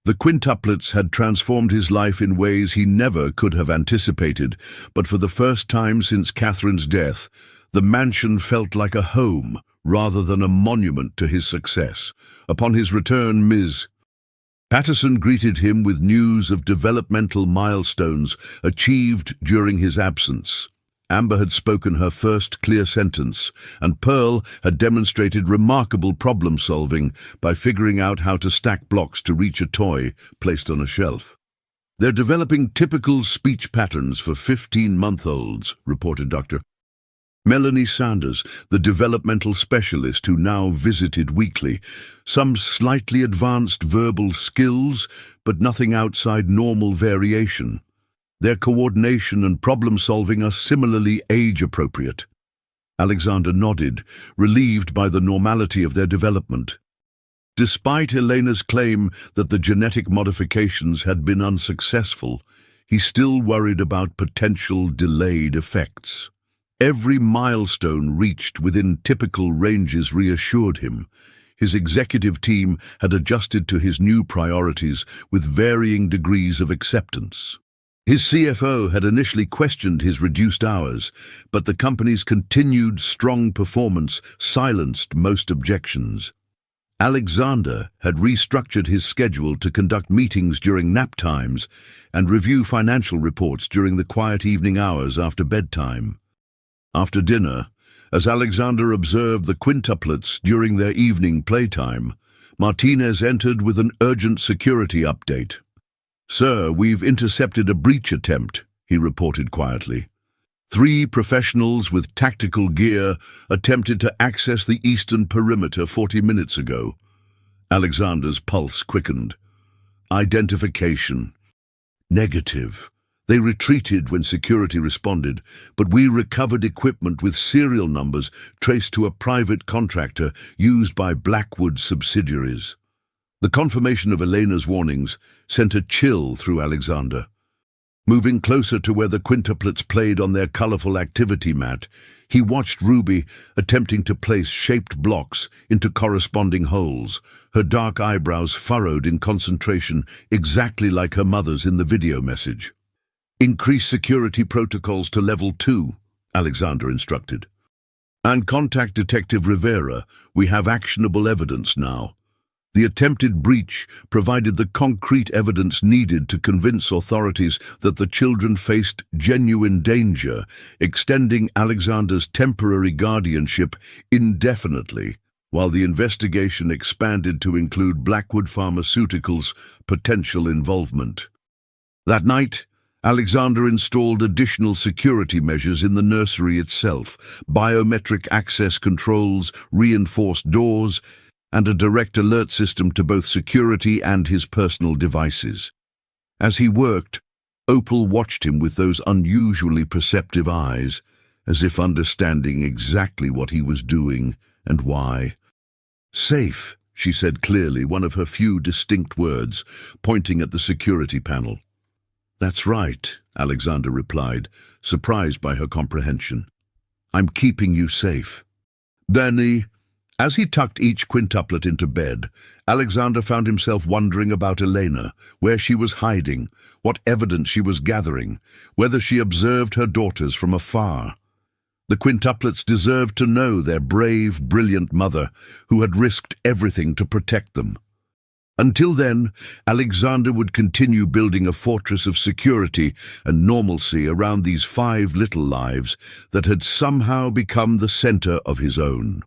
The quintuplets had transformed his life in ways he never could have anticipated, but for the first time since Catherine's death, the mansion felt like a home rather than a monument to his success. Upon his return, Ms. Patterson greeted him with news of developmental milestones achieved during his absence. Amber had spoken her first clear sentence, and Pearl had demonstrated remarkable problem-solving by figuring out how to stack blocks to reach a toy placed on a shelf. "They're developing typical speech patterns for 15-month-olds, reported Dr. Melanie Sanders, the developmental specialist who now visited weekly. Some slightly advanced verbal skills, but nothing outside normal variation. Their coordination and problem-solving are similarly age-appropriate." Alexander nodded, relieved by the normality of their development. Despite Elena's claim that the genetic modifications had been unsuccessful, he still worried about potential delayed effects. Every milestone reached within typical ranges reassured him. His executive team had adjusted to his new priorities with varying degrees of acceptance. His CFO had initially questioned his reduced hours, but the company's continued strong performance silenced most objections. Alexander had restructured his schedule to conduct meetings during nap times and review financial reports during the quiet evening hours after bedtime. After dinner, as Alexander observed the quintuplets during their evening playtime, Martinez entered with an urgent security update. "Sir, we've intercepted a breach attempt," he reported quietly. 3 professionals with tactical gear attempted to access the eastern perimeter 40 minutes ago. Alexander's pulse quickened. Identification. Negative. They retreated when security responded, but we recovered equipment with serial numbers traced to a private contractor used by Blackwood subsidiaries. The confirmation of Elena's warnings sent a chill through Alexander. Moving closer to where the quintuplets played on their colorful activity mat, he watched Ruby attempting to place shaped blocks into corresponding holes, her dark eyebrows furrowed in concentration exactly like her mother's in the video message. "Increase security protocols to level 2, Alexander instructed. "And contact Detective Rivera. We have actionable evidence now." The attempted breach provided the concrete evidence needed to convince authorities that the children faced genuine danger, extending Alexander's temporary guardianship indefinitely, while the investigation expanded to include Blackwood Pharmaceuticals' potential involvement. That night, Alexander installed additional security measures in the nursery itself, biometric access controls, reinforced doors, and a direct alert system to both security and his personal devices. As he worked, Opal watched him with those unusually perceptive eyes, as if understanding exactly what he was doing and why. "Safe," she said clearly, one of her few distinct words, pointing at the security panel. "That's right," Alexander replied, surprised by her comprehension. "I'm keeping you safe." As he tucked each quintuplet into bed, Alexander found himself wondering about Elena, where she was hiding, what evidence she was gathering, whether she observed her daughters from afar. The quintuplets deserved to know their brave, brilliant mother, who had risked everything to protect them. Until then, Alexander would continue building a fortress of security and normalcy around these 5 little lives that had somehow become the center of his own.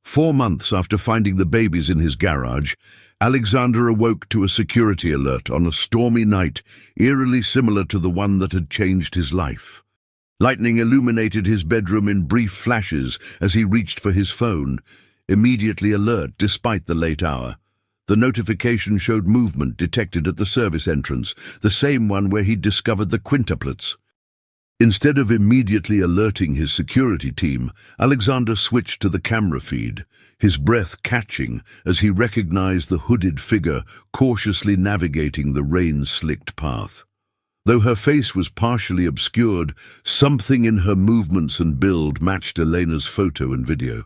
4 months after finding the babies in his garage, Alexander awoke to a security alert on a stormy night eerily similar to the one that had changed his life. Lightning illuminated his bedroom in brief flashes as he reached for his phone, immediately alert despite the late hour. The notification showed movement detected at the service entrance, the same one where he'd discovered the quintuplets. Instead of immediately alerting his security team, Alexander switched to the camera feed, his breath catching as he recognized the hooded figure cautiously navigating the rain-slicked path. Though her face was partially obscured, something in her movements and build matched Elena's photo and video.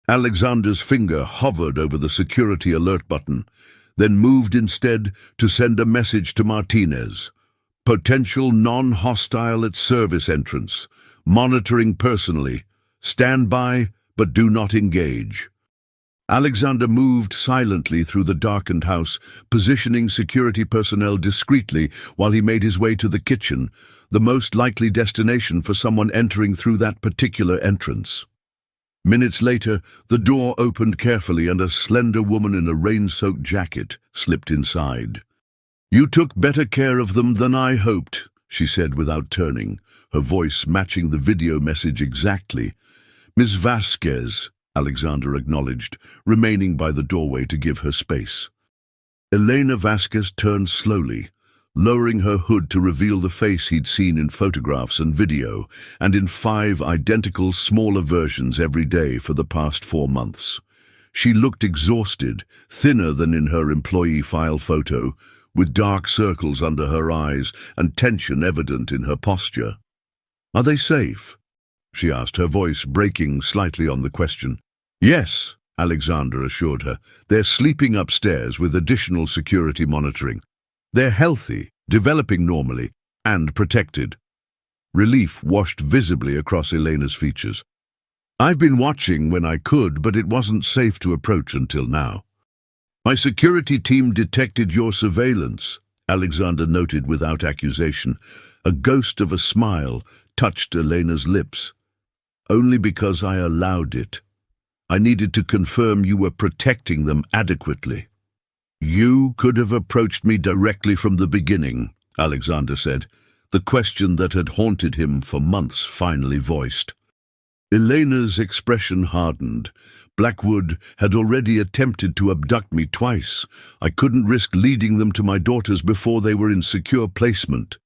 Alexander's finger hovered over the security alert button, then moved instead to send a message to Martinez. "Potential non-hostile at service entrance. Monitoring personally. Stand by, but do not engage." Alexander moved silently through the darkened house, positioning security personnel discreetly while he made his way to the kitchen, the most likely destination for someone entering through that particular entrance. Minutes later, the door opened carefully and a slender woman in a rain-soaked jacket slipped inside. "You took better care of them than I hoped," she said without turning, her voice matching the video message exactly. "Miss Vasquez," Alexander acknowledged, remaining by the doorway to give her space. Elena Vasquez turned slowly, lowering her hood to reveal the face he'd seen in photographs and video, and in 5 identical, smaller versions every day for the past 4 months. She looked exhausted, thinner than in her employee file photo, with dark circles under her eyes and tension evident in her posture. "Are they safe?" she asked, her voice breaking slightly on the question. "Yes," Alexander assured her. "They're sleeping upstairs with additional security monitoring. They're healthy, developing normally, and protected." Relief washed visibly across Elena's features. "I've been watching when I could, but it wasn't safe to approach until now." "My security team detected your surveillance," Alexander noted without accusation. A ghost of a smile touched Elena's lips. "Only because I allowed it. I needed to confirm you were protecting them adequately." "You could have approached me directly from the beginning," Alexander said, the question that had haunted him for months finally voiced. Elena's expression hardened. "Blackwood had already attempted to abduct me twice. I couldn't risk leading them to my daughters before they were in secure placement."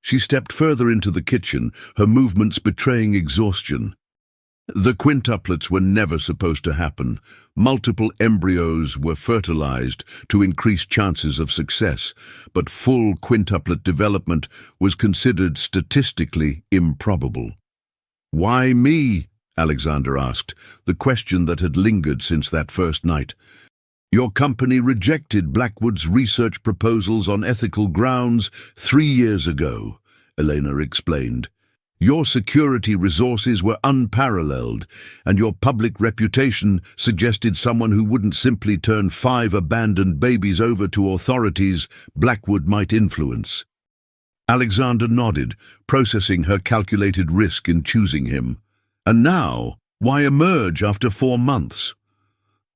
She stepped further into the kitchen, her movements betraying exhaustion. "The quintuplets were never supposed to happen. Multiple embryos were fertilized to increase chances of success, but full quintuplet development was considered statistically improbable." "Why me?" Alexander asked, the question that had lingered since that first night. "Your company rejected Blackwood's research proposals on ethical grounds 3 years ago," Elena explained. "Your security resources were unparalleled, and your public reputation suggested someone who wouldn't simply turn 5 abandoned babies over to authorities Blackwood might influence." Alexander nodded, processing her calculated risk in choosing him. "And now, why emerge after 4 months?"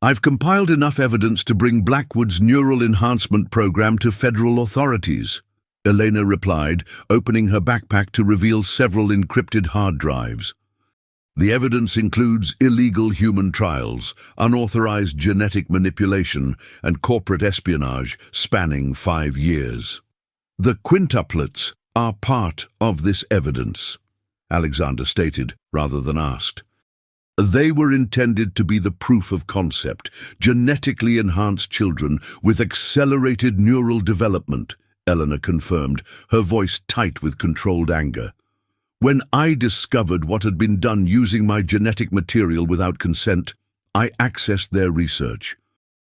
"I've compiled enough evidence to bring Blackwood's neural enhancement program to federal authorities," Elena replied, opening her backpack to reveal several encrypted hard drives. "The evidence includes illegal human trials, unauthorized genetic manipulation, and corporate espionage spanning 5 years. The quintuplets are part of this evidence," Alexander stated, rather than asked. "They were intended to be the proof of concept, genetically enhanced children with accelerated neural development," Eleanor confirmed, her voice tight with controlled anger. "When I discovered what had been done using my genetic material without consent, I accessed their research.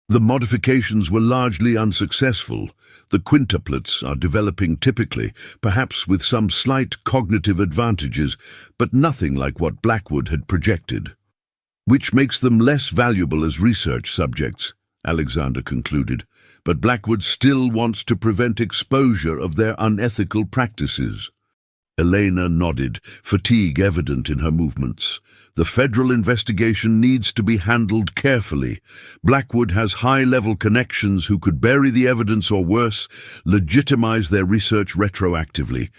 The modifications were largely unsuccessful. The quintuplets are developing typically, perhaps with some slight cognitive advantages, but nothing like what Blackwood had projected. Which makes them less valuable as research subjects," Alexander concluded. "But Blackwood still wants to prevent exposure of their unethical practices." Elena nodded, fatigue evident in her movements. "The federal investigation needs to be handled carefully. Blackwood has high-level connections who could bury the evidence or worse, legitimize their research retroactively."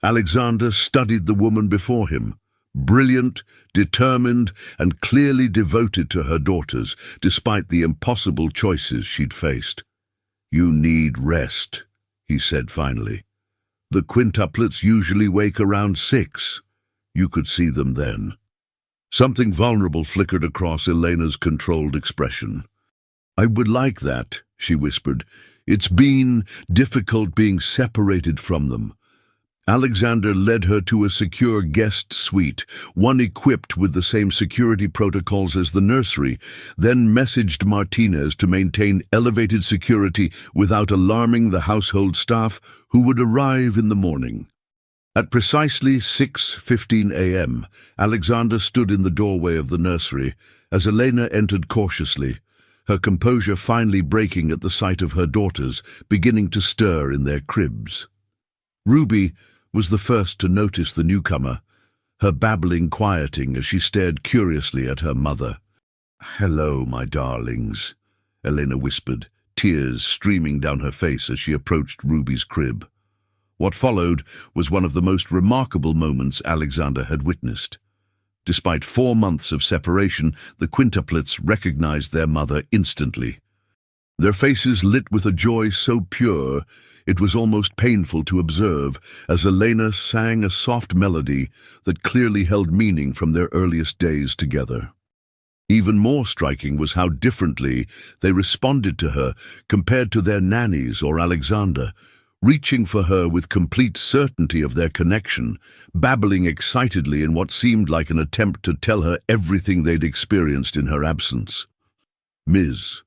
Alexander studied the woman before him. Brilliant, determined, and clearly devoted to her daughters, despite the impossible choices she'd faced. "You need rest," he said finally. "The quintuplets usually wake around 6. You could see them then." Something vulnerable flickered across Elena's controlled expression. "I would like that," she whispered. "It's been difficult being separated from them." Alexander led her to a secure guest suite, one equipped with the same security protocols as the nursery, then messaged Martinez to maintain elevated security without alarming the household staff who would arrive in the morning. At precisely 6:15 a.m., Alexander stood in the doorway of the nursery as Elena entered cautiously, her composure finally breaking at the sight of her daughters beginning to stir in their cribs. Ruby was the first to notice the newcomer, her babbling quieting as she stared curiously at her mother. "Hello, my darlings," Elena whispered, tears streaming down her face as she approached Ruby's crib. What followed was one of the most remarkable moments Alexander had witnessed. Despite 4 months of separation, the quintuplets recognized their mother instantly. Their faces lit with a joy so pure it was almost painful to observe as Elena sang a soft melody that clearly held meaning from their earliest days together. Even more striking was how differently they responded to her compared to their nannies or Alexander, reaching for her with complete certainty of their connection, babbling excitedly in what seemed like an attempt to tell her everything they'd experienced in her absence. Ms.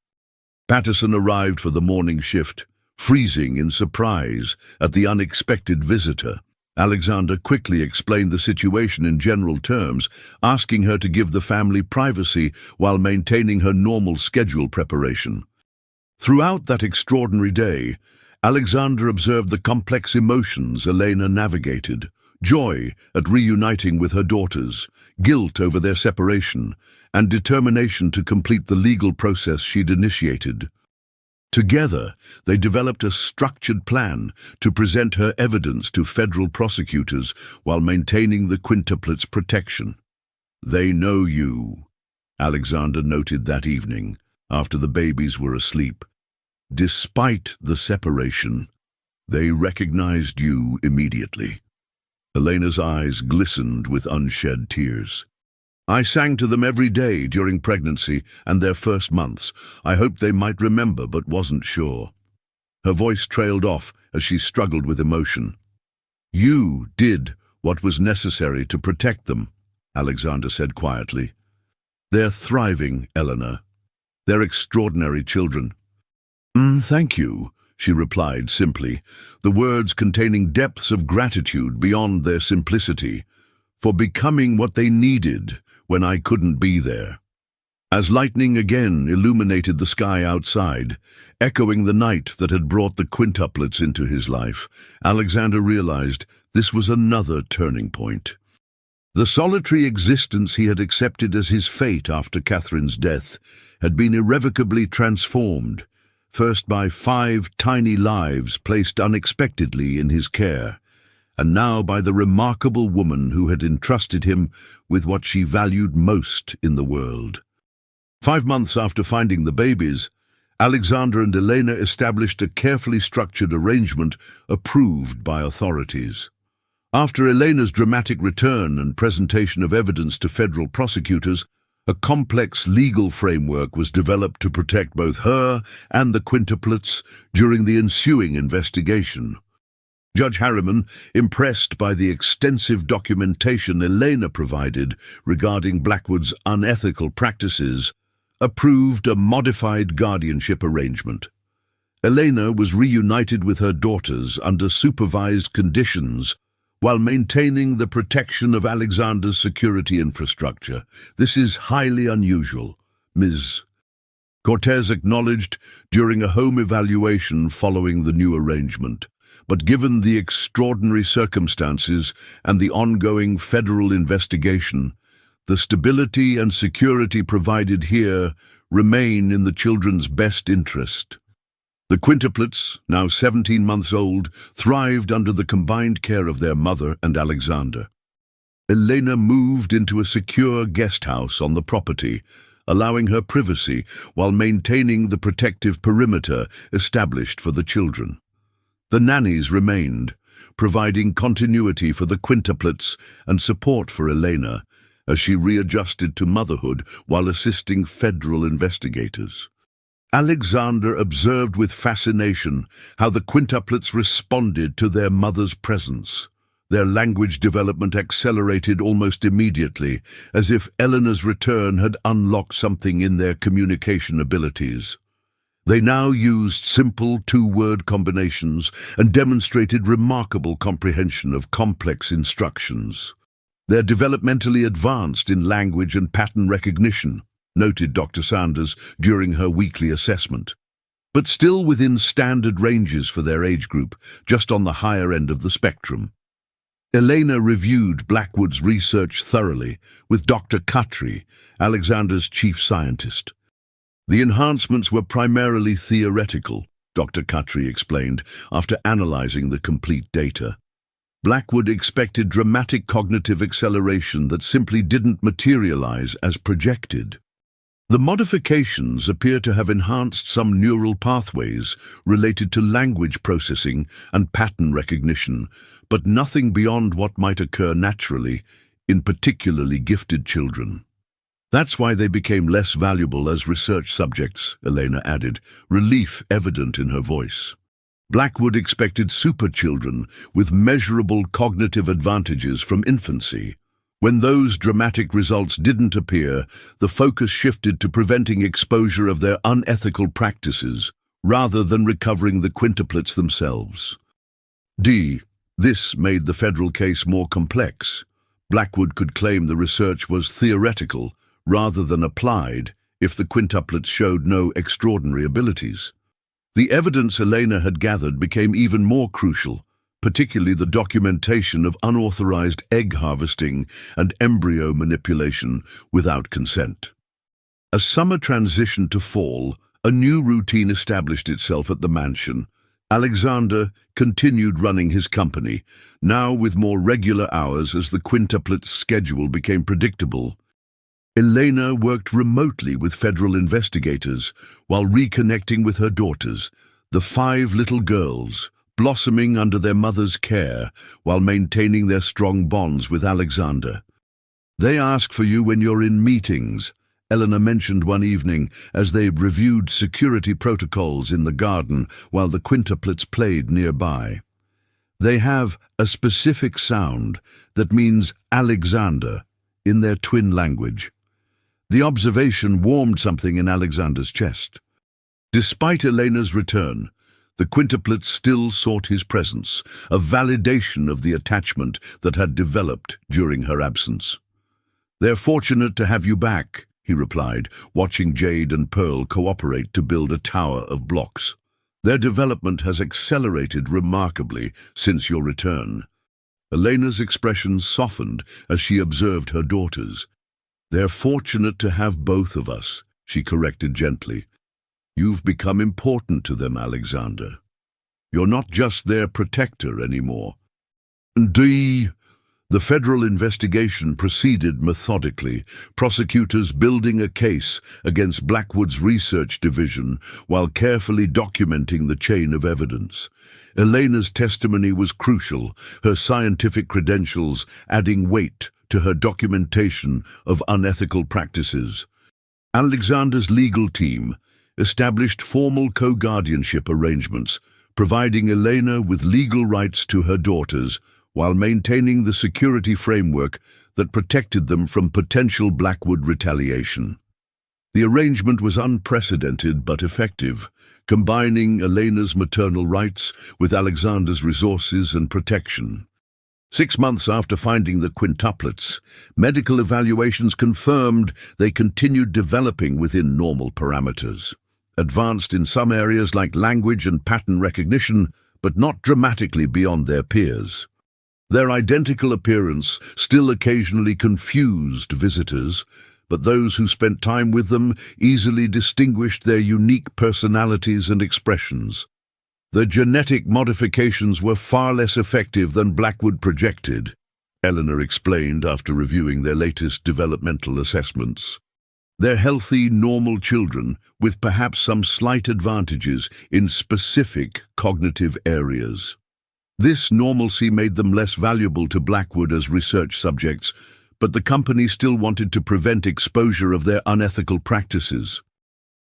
Patterson arrived for the morning shift, freezing in surprise at the unexpected visitor. Alexander quickly explained the situation in general terms, asking her to give the family privacy while maintaining her normal schedule preparation. Throughout that extraordinary day, Alexander observed the complex emotions Elena navigated: joy at reuniting with her daughters, guilt over their separation, and determination to complete the legal process she'd initiated. Together, they developed a structured plan to present her evidence to federal prosecutors while maintaining the quintuplet's protection. "They know you," Alexander noted that evening, after the babies were asleep. "Despite the separation, they recognized you immediately." Elena's eyes glistened with unshed tears. "I sang to them every day during pregnancy and their first months. I hoped they might remember, but wasn't sure." Her voice trailed off as she struggled with emotion. "You did what was necessary to protect them," Alexander said quietly. "They're thriving, Eleanor. They're extraordinary children." Thank you," she replied simply, the words containing depths of gratitude beyond their simplicity, "for becoming what they needed when I couldn't be there." As lightning again illuminated the sky outside, echoing the night that had brought the quintuplets into his life, Alexander realized this was another turning point. The solitary existence he had accepted as his fate after Catherine's death had been irrevocably transformed, first by 5 tiny lives placed unexpectedly in his care, and now by the remarkable woman who had entrusted him with what she valued most in the world. 5 months after finding the babies, Alexander and Elena established a carefully structured arrangement approved by authorities. After Elena's dramatic return and presentation of evidence to federal prosecutors, a complex legal framework was developed to protect both her and the quintuplets during the ensuing investigation. Judge Harriman, impressed by the extensive documentation Elena provided regarding Blackwood's unethical practices, approved a modified guardianship arrangement. Elena was reunited with her daughters under supervised conditions while maintaining the protection of Alexander's security infrastructure. "This is highly unusual," Ms. Cortez acknowledged during a home evaluation following the new arrangement. "But given the extraordinary circumstances and the ongoing federal investigation, the stability and security provided here remain in the children's best interest." The quintuplets, now 17 months old, thrived under the combined care of their mother and Alexander. Elena moved into a secure guest house on the property, allowing her privacy while maintaining the protective perimeter established for the children. The nannies remained, providing continuity for the quintuplets and support for Elena as she readjusted to motherhood while assisting federal investigators. Alexander observed with fascination how the quintuplets responded to their mother's presence. Their language development accelerated almost immediately, as if Eleanor's return had unlocked something in their communication abilities. They now used simple 2-word combinations and demonstrated remarkable comprehension of complex instructions. They're developmentally advanced in language and pattern recognition, noted Dr. Sanders during her weekly assessment, but still within standard ranges for their age group, just on the higher end of the spectrum. Elena reviewed Blackwood's research thoroughly with Dr. Khatri, Alexander's chief scientist. "The enhancements were primarily theoretical," Dr. Khatri explained after analyzing the complete data. Blackwood expected dramatic cognitive acceleration that simply didn't materialize as projected. The modifications appear to have enhanced some neural pathways related to language processing and pattern recognition, but nothing beyond what might occur naturally in particularly gifted children. That's why they became less valuable as research subjects, Elena added, relief evident in her voice. Blackwood expected super children with measurable cognitive advantages from infancy. When those dramatic results didn't appear, the focus shifted to preventing exposure of their unethical practices rather than recovering the quintuplets themselves. This made the federal case more complex. Blackwood could claim the research was theoretical rather than applied if the quintuplets showed no extraordinary abilities. The evidence Elena had gathered became even more crucial, particularly the documentation of unauthorized egg harvesting and embryo manipulation without consent. As summer transitioned to fall, a new routine established itself at the mansion. Alexander continued running his company, now with more regular hours as the quintuplets' schedule became predictable. Elena worked remotely with federal investigators while reconnecting with her daughters, the 5 little girls, blossoming under their mother's care while maintaining their strong bonds with Alexander. "They ask for you when you're in meetings," Elena mentioned one evening as they reviewed security protocols in the garden while the quintuplets played nearby. "They have a specific sound that means Alexander in their twin language." The observation warmed something in Alexander's chest. Despite Elena's return, the quintuplets still sought his presence, a validation of the attachment that had developed during her absence. "They're fortunate to have you back," he replied, watching Jade and Pearl cooperate to build a tower of blocks. "Their development has accelerated remarkably since your return." Elena's expression softened as she observed her daughters. "They're fortunate to have both of us," she corrected gently. "You've become important to them, Alexander. You're not just their protector anymore." The federal investigation proceeded methodically, prosecutors building a case against Blackwood's research division while carefully documenting the chain of evidence. Elena's testimony was crucial, her scientific credentials adding weight to her documentation of unethical practices. Alexander's legal team established formal co-guardianship arrangements, providing Elena with legal rights to her daughters while maintaining the security framework that protected them from potential Blackwood retaliation. The arrangement was unprecedented but effective, combining Elena's maternal rights with Alexander's resources and protection. 6 months after finding the quintuplets, medical evaluations confirmed they continued developing within normal parameters. Advanced in some areas like language and pattern recognition, but not dramatically beyond their peers. Their identical appearance still occasionally confused visitors, but those who spent time with them easily distinguished their unique personalities and expressions. The genetic modifications were far less effective than Blackwood projected, Eleanor explained after reviewing their latest developmental assessments. They're healthy, normal children with perhaps some slight advantages in specific cognitive areas. This normalcy made them less valuable to Blackwood as research subjects, but the company still wanted to prevent exposure of their unethical practices.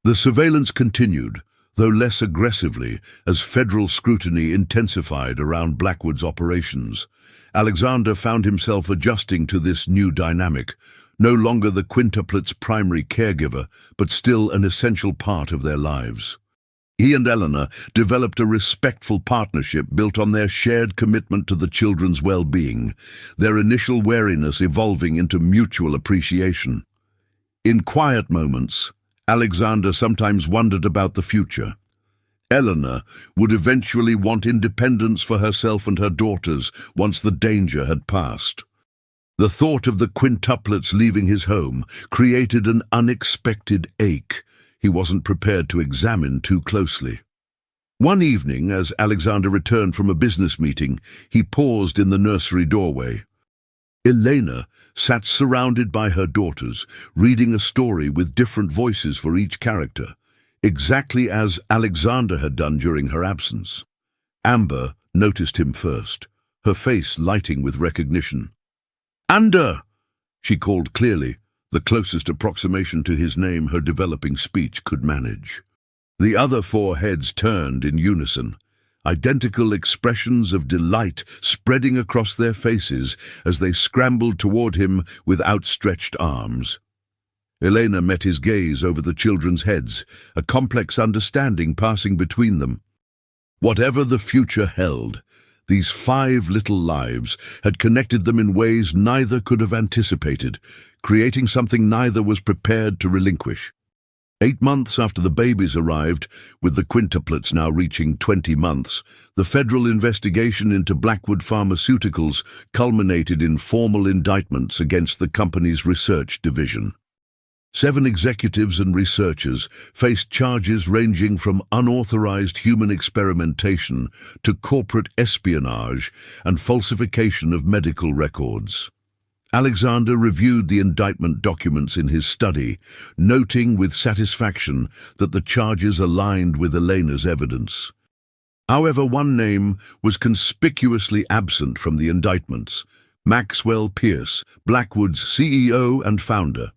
The surveillance continued, though less aggressively, as federal scrutiny intensified around Blackwood's operations. Alexander found himself adjusting to this new dynamic, no longer the quintuplets' primary caregiver, but still an essential part of their lives. He and Eleanor developed a respectful partnership built on their shared commitment to the children's well-being, their initial wariness evolving into mutual appreciation. In quiet moments, Alexander sometimes wondered about the future. Eleanor would eventually want independence for herself and her daughters once the danger had passed. The thought of the quintuplets leaving his home created an unexpected ache he wasn't prepared to examine too closely. One evening, as Alexander returned from a business meeting, he paused in the nursery doorway. Elena sat surrounded by her daughters, reading a story with different voices for each character, exactly as Alexander had done during her absence. Amber noticed him first, her face lighting with recognition. "Ander!" she called clearly, the closest approximation to his name her developing speech could manage. The other four heads turned in unison, identical expressions of delight spreading across their faces as they scrambled toward him with outstretched arms. Elena met his gaze over the children's heads, a complex understanding passing between them. Whatever the future held, these 5 little lives had connected them in ways neither could have anticipated, creating something neither was prepared to relinquish. 8 months after the babies arrived, with the quintuplets now reaching 20 months, the federal investigation into Blackwood Pharmaceuticals culminated in formal indictments against the company's research division. 7 executives and researchers faced charges ranging from unauthorized human experimentation to corporate espionage and falsification of medical records. Alexander reviewed the indictment documents in his study, noting with satisfaction that the charges aligned with Elena's evidence. However, one name was conspicuously absent from the indictments: Maxwell Pierce, Blackwood's CEO and founder.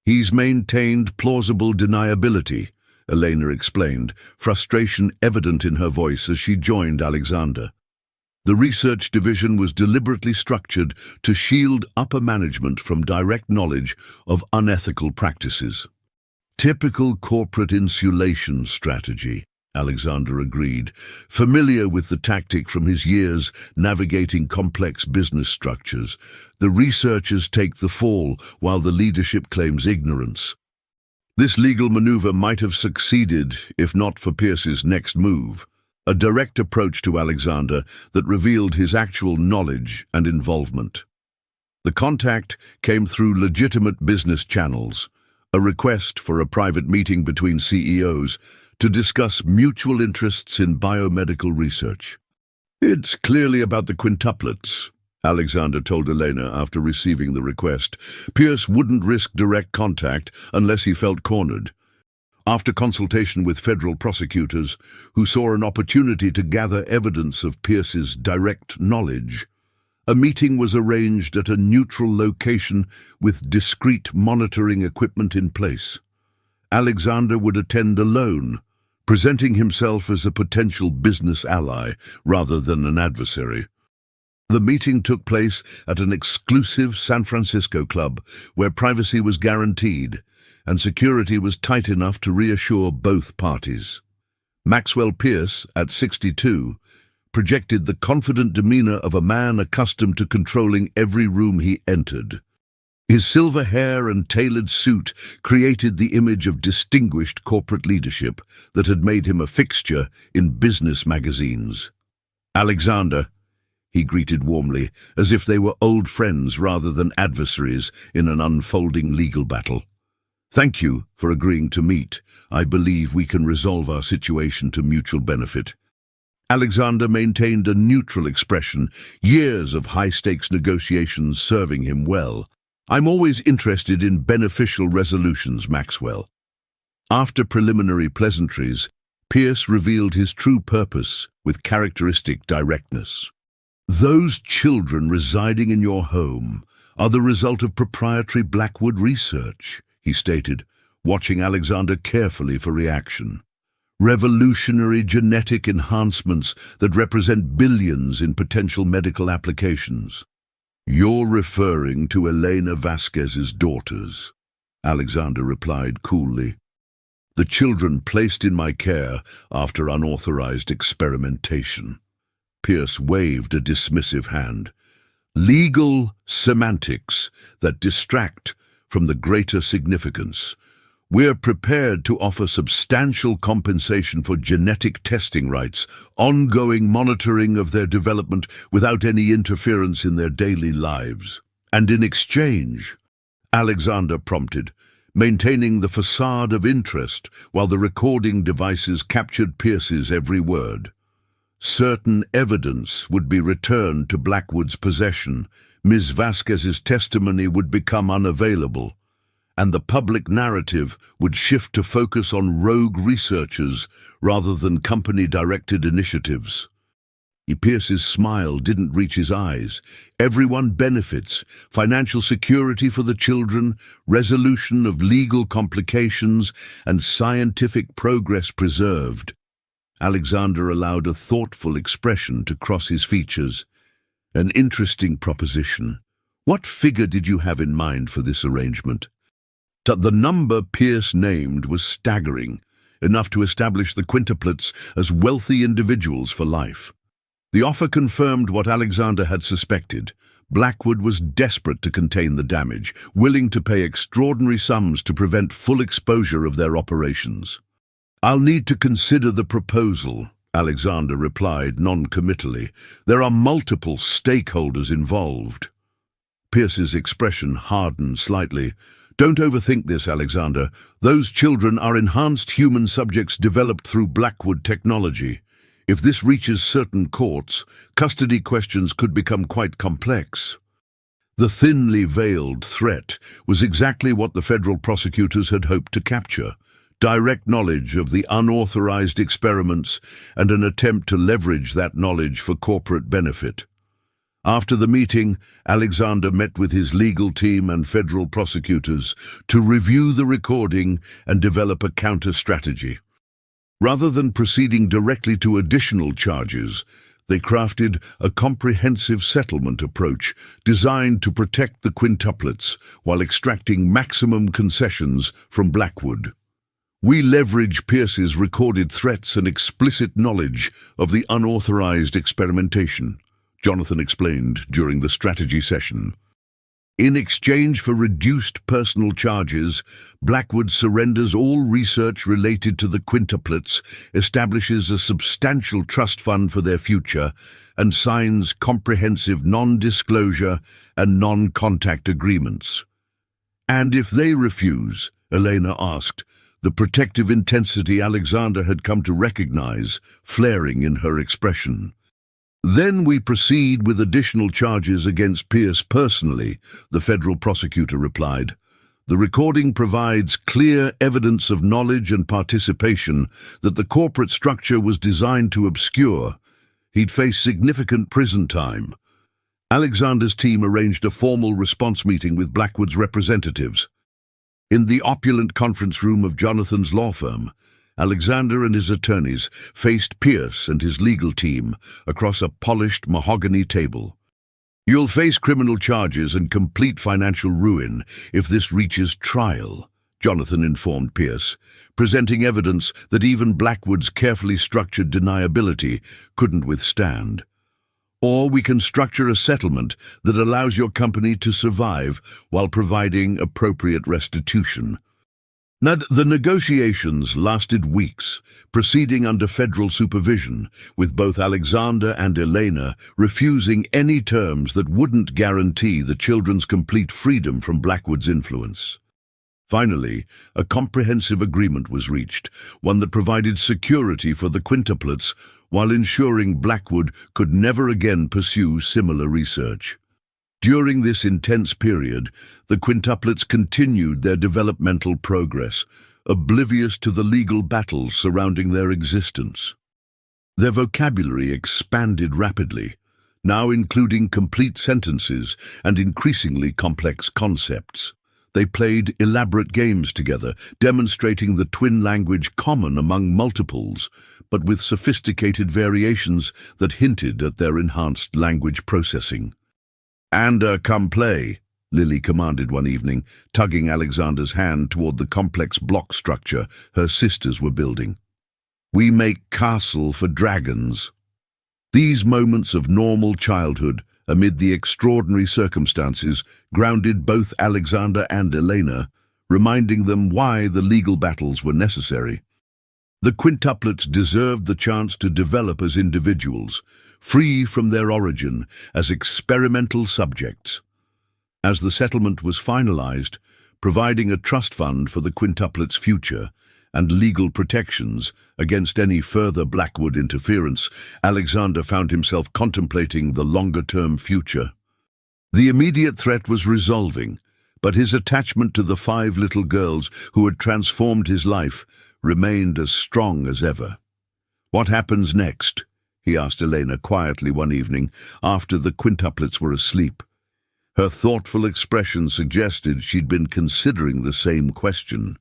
"He's maintained plausible deniability," Elena explained, frustration evident in her voice as she joined Alexander. The research division was deliberately structured to shield upper management from direct knowledge of unethical practices. "Typical corporate insulation strategy," Alexander agreed, familiar with the tactic from his years navigating complex business structures. The researchers take the fall while the leadership claims ignorance. This legal maneuver might have succeeded if not for Pierce's next move, a direct approach to Alexander that revealed his actual knowledge and involvement. The contact came through legitimate business channels, a request for a private meeting between CEOs to discuss mutual interests in biomedical research. "It's clearly about the quintuplets," Alexander told Elena after receiving the request. Pierce wouldn't risk direct contact unless he felt cornered. After consultation with federal prosecutors, who saw an opportunity to gather evidence of Pierce's direct knowledge, a meeting was arranged at a neutral location with discreet monitoring equipment in place. Alexander would attend alone, presenting himself as a potential business ally rather than an adversary. The meeting took place at an exclusive San Francisco club where privacy was guaranteed and security was tight enough to reassure both parties. Maxwell Pierce, at 62, projected the confident demeanor of a man accustomed to controlling every room he entered. His silver hair and tailored suit created the image of distinguished corporate leadership that had made him a fixture in business magazines. "Alexander," he greeted warmly, as if they were old friends rather than adversaries in an unfolding legal battle. "Thank you for agreeing to meet. I believe we can resolve our situation to mutual benefit." Alexander maintained a neutral expression, years of high-stakes negotiations serving him well. "I'm always interested in beneficial resolutions, Maxwell." After preliminary pleasantries, Pierce revealed his true purpose with characteristic directness. "Those children residing in your home are the result of proprietary Blackwood research," he stated, watching Alexander carefully for reaction. "Revolutionary genetic enhancements that represent billions in potential medical applications." "You're referring to Elena Vasquez's daughters," Alexander replied coolly. "The children placed in my care after unauthorized experimentation." Pierce waved a dismissive hand. "Legal semantics that distract from the greater significance. We're prepared to offer substantial compensation for genetic testing rights, ongoing monitoring of their development without any interference in their daily lives. And in exchange," Alexander prompted, maintaining the facade of interest while the recording devices captured Pierce's every word. Certain evidence would be returned to Blackwood's possession, Ms. Vasquez's testimony would become unavailable, and the public narrative would shift to focus on rogue researchers rather than company-directed initiatives. Pierce's smile didn't reach his eyes. Everyone benefits: financial security for the children, resolution of legal complications, and scientific progress preserved. Alexander allowed a thoughtful expression to cross his features. An interesting proposition. What figure did you have in mind for this arrangement? The number Pierce named was staggering, enough to establish the quintuplets as wealthy individuals for life. The offer confirmed what Alexander had suspected. Blackwood was desperate to contain the damage, willing to pay extraordinary sums to prevent full exposure of their operations. "I'll need to consider the proposal," Alexander replied non-committally. "There are multiple stakeholders involved." Pierce's expression hardened slightly. "Don't overthink this, Alexander. Those children are enhanced human subjects developed through Blackwood technology. If this reaches certain courts, custody questions could become quite complex." The thinly veiled threat was exactly what the federal prosecutors had hoped to capture: direct knowledge of the unauthorized experiments and an attempt to leverage that knowledge for corporate benefit. After the meeting, Alexander met with his legal team and federal prosecutors to review the recording and develop a counter-strategy. Rather than proceeding directly to additional charges, they crafted a comprehensive settlement approach designed to protect the quintuplets while extracting maximum concessions from Blackwood. "We leverage Pierce's recorded threats and explicit knowledge of the unauthorized experimentation," Jonathan explained during the strategy session. "In exchange for reduced personal charges, Blackwood surrenders all research related to the quintuplets, establishes a substantial trust fund for their future, and signs comprehensive non-disclosure and non-contact agreements." "And if they refuse?" Elena asked, the protective intensity Alexander had come to recognize flaring in her expression. "Then we proceed with additional charges against Pierce personally," the federal prosecutor replied. "The recording provides clear evidence of knowledge and participation that the corporate structure was designed to obscure. He'd face significant prison time." Alexander's team arranged a formal response meeting with Blackwood's representatives. In the opulent conference room of Jonathan's law firm, Alexander and his attorneys faced Pierce and his legal team across a polished mahogany table. "You'll face criminal charges and complete financial ruin if this reaches trial," Jonathan informed Pierce, presenting evidence that even Blackwood's carefully structured deniability couldn't withstand. "Or we can structure a settlement that allows your company to survive while providing appropriate restitution." Now, the negotiations lasted weeks, proceeding under federal supervision, with both Alexander and Elena refusing any terms that wouldn't guarantee the children's complete freedom from Blackwood's influence. Finally, a comprehensive agreement was reached, one that provided security for the quintuplets while ensuring Blackwood could never again pursue similar research. During this intense period, the quintuplets continued their developmental progress, oblivious to the legal battles surrounding their existence. Their vocabulary expanded rapidly, now including complete sentences and increasingly complex concepts. They played elaborate games together, demonstrating the twin language common among multiples, but with sophisticated variations that hinted at their enhanced language processing. "And come play," Lily commanded one evening, tugging Alexander's hand toward the complex block structure her sisters were building. "We make castle for dragons." These moments of normal childhood, amid the extraordinary circumstances, grounded both Alexander and Elena, reminding them why the legal battles were necessary. The quintuplets deserved the chance to develop as individuals, free from their origin as experimental subjects. As the settlement was finalized, providing a trust fund for the quintuplets' future, and legal protections against any further Blackwood interference, Alexander found himself contemplating the longer-term future. The immediate threat was resolving, but his attachment to the 5 little girls who had transformed his life remained as strong as ever. "What happens next?" he asked Elena quietly one evening after the quintuplets were asleep. Her thoughtful expression suggested she'd been considering the same question.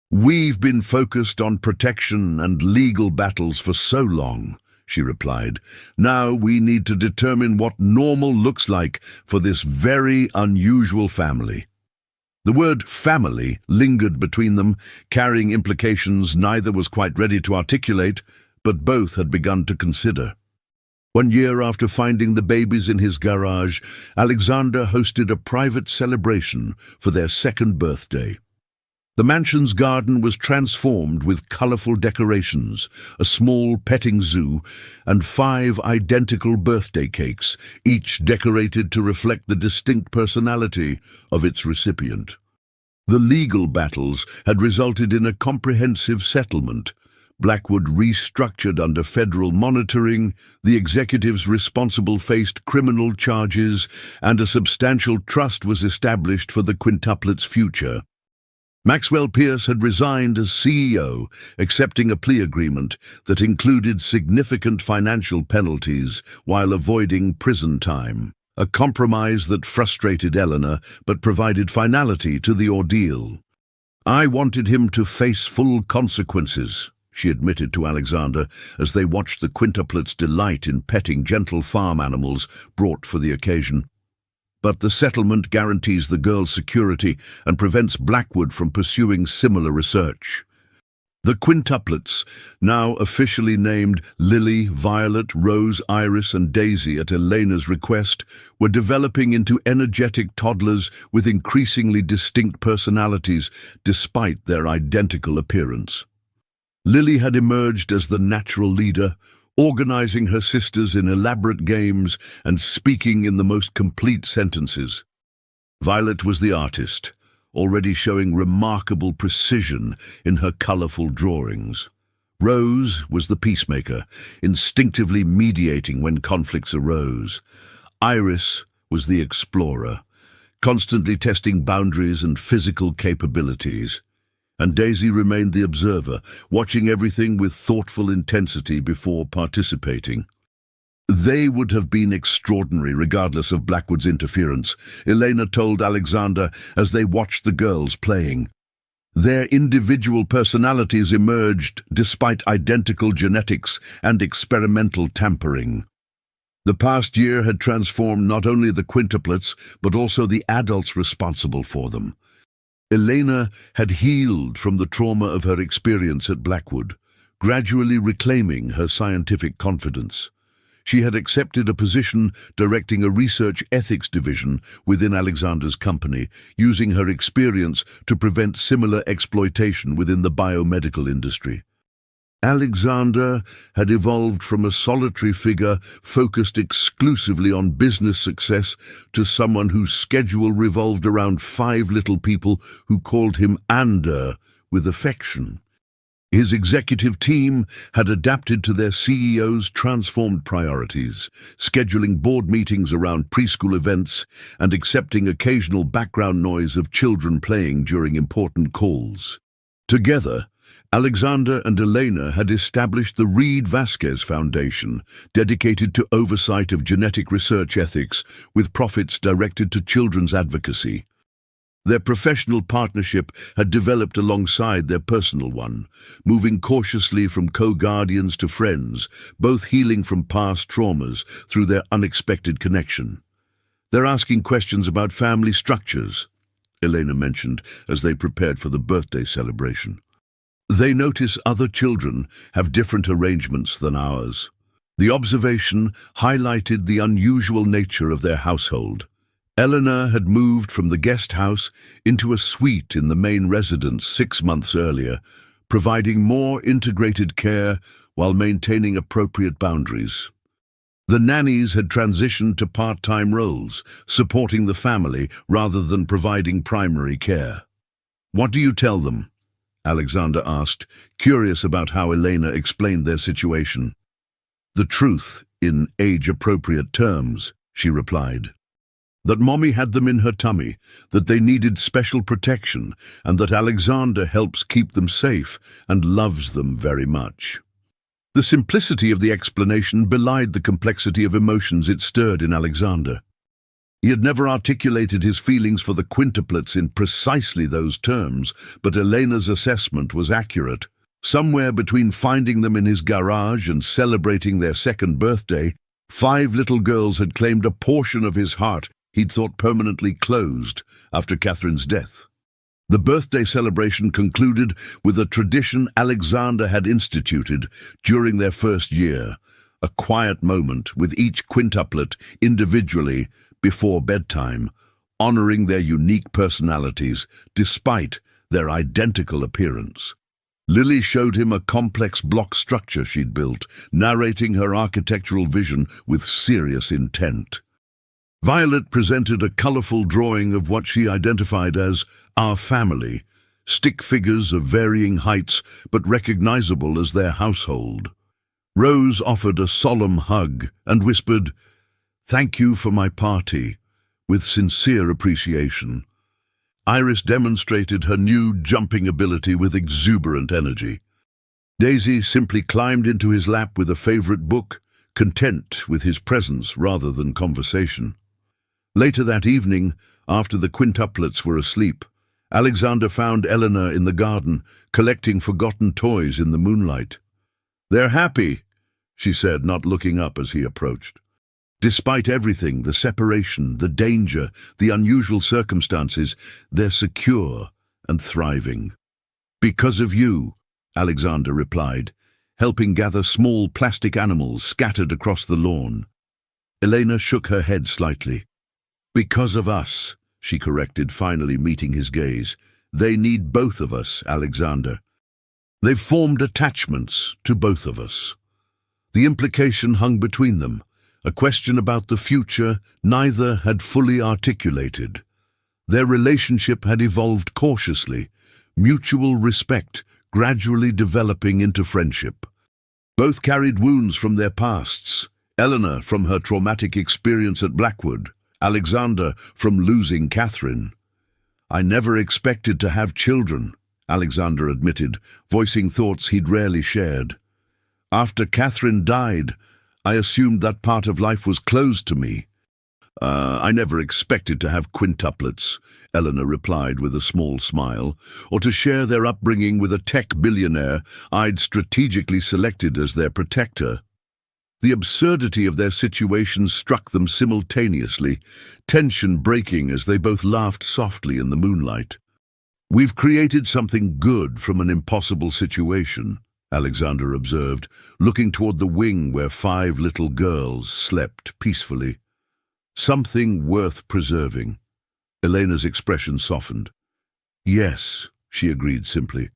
"We've been focused on protection and legal battles for so long," she replied. "Now we need to determine what normal looks like for this very unusual family." The word family lingered between them, carrying implications neither was quite ready to articulate, but both had begun to consider. 1 year after finding the babies in his garage, Alexander hosted a private celebration for their 2nd birthday. The mansion's garden was transformed with colorful decorations, a small petting zoo, and 5 identical birthday cakes, each decorated to reflect the distinct personality of its recipient. The legal battles had resulted in a comprehensive settlement. Blackwood restructured under federal monitoring, the executives responsible faced criminal charges, and a substantial trust was established for the quintuplets' future. Maxwell Pierce had resigned as CEO, accepting a plea agreement that included significant financial penalties while avoiding prison time, a compromise that frustrated Eleanor but provided finality to the ordeal. "I wanted him to face full consequences," she admitted to Alexander as they watched the quintuplets' delight in petting gentle farm animals brought for the occasion. "But the settlement guarantees the girls' security and prevents Blackwood from pursuing similar research." The quintuplets, now officially named Lily, Violet, Rose, Iris, and Daisy at Elena's request, were developing into energetic toddlers with increasingly distinct personalities despite their identical appearance. Lily had emerged as the natural leader, organizing her sisters in elaborate games and speaking in the most complete sentences. Violet was the artist, already showing remarkable precision in her colorful drawings. Rose was the peacemaker, instinctively mediating when conflicts arose. Iris was the explorer, constantly testing boundaries and physical capabilities. And Daisy remained the observer, watching everything with thoughtful intensity before participating. They would have been extraordinary regardless of Blackwood's interference, Elena told Alexander as they watched the girls playing. Their individual personalities emerged despite identical genetics and experimental tampering. The past year had transformed not only the quintuplets, but also the adults responsible for them. Elena had healed from the trauma of her experience at Blackwood, gradually reclaiming her scientific confidence. She had accepted a position directing a research ethics division within Alexander's company, using her experience to prevent similar exploitation within the biomedical industry. Alexander had evolved from a solitary figure focused exclusively on business success to someone whose schedule revolved around 5 little people who called him Ander with affection. His executive team had adapted to their CEO's transformed priorities, scheduling board meetings around preschool events and accepting occasional background noise of children playing during important calls. Together, Alexander and Elena had established the Reed Vasquez Foundation, dedicated to oversight of genetic research ethics, with profits directed to children's advocacy. Their professional partnership had developed alongside their personal one, moving cautiously from co-guardians to friends, both healing from past traumas through their unexpected connection. "They're asking questions about family structures," Elena mentioned as they prepared for the birthday celebration. "They notice other children have different arrangements than ours." The observation highlighted the unusual nature of their household. Eleanor had moved from the guest house into a suite in the main residence 6 months earlier, providing more integrated care while maintaining appropriate boundaries. The nannies had transitioned to part-time roles, supporting the family rather than providing primary care. "What do you tell them?" Alexander asked, curious about how Elena explained their situation. The truth, in age-appropriate terms, she replied. That Mommy had them in her tummy, that they needed special protection, and that Alexander helps keep them safe and loves them very much. The simplicity of the explanation belied the complexity of emotions it stirred in Alexander. He had never articulated his feelings for the quintuplets in precisely those terms, but Elena's assessment was accurate. Somewhere between finding them in his garage and celebrating their second birthday, 5 little girls had claimed a portion of his heart he'd thought permanently closed after Catherine's death. The birthday celebration concluded with a tradition Alexander had instituted during their first year, a quiet moment with each quintuplet individually before bedtime, honoring their unique personalities despite their identical appearance. Lily showed him a complex block structure she'd built, narrating her architectural vision with serious intent. Violet presented a colorful drawing of what she identified as our family, stick figures of varying heights but recognizable as their household. Rose offered a solemn hug and whispered, "Thank you for my party," with sincere appreciation. Iris demonstrated her new jumping ability with exuberant energy. Daisy simply climbed into his lap with a favorite book, content with his presence rather than conversation. Later that evening, after the quintuplets were asleep, Alexander found Eleanor in the garden, collecting forgotten toys in the moonlight. "They're happy," she said, not looking up as he approached. Despite everything, the separation, the danger, the unusual circumstances, they're secure and thriving. "Because of you," Alexander replied, helping gather small plastic animals scattered across the lawn. Elena shook her head slightly. "Because of us," she corrected, finally meeting his gaze. "They need both of us, Alexander. They've formed attachments to both of us." The implication hung between them, a question about the future neither had fully articulated. Their relationship had evolved cautiously, mutual respect gradually developing into friendship. Both carried wounds from their pasts, Eleanor from her traumatic experience at Blackwood, Alexander from losing Catherine. "I never expected to have children," Alexander admitted, voicing thoughts he'd rarely shared. "After Catherine died, I assumed that part of life was closed to me." I never expected to have quintuplets," Eleanor replied with a small smile, "or to share their upbringing with a tech billionaire I'd strategically selected as their protector." The absurdity of their situation struck them simultaneously, tension breaking as they both laughed softly in the moonlight. "We've created something good from an impossible situation," Alexander observed, looking toward the wing where 5 little girls slept peacefully. "Something worth preserving." Elena's expression softened. "Yes," she agreed simply.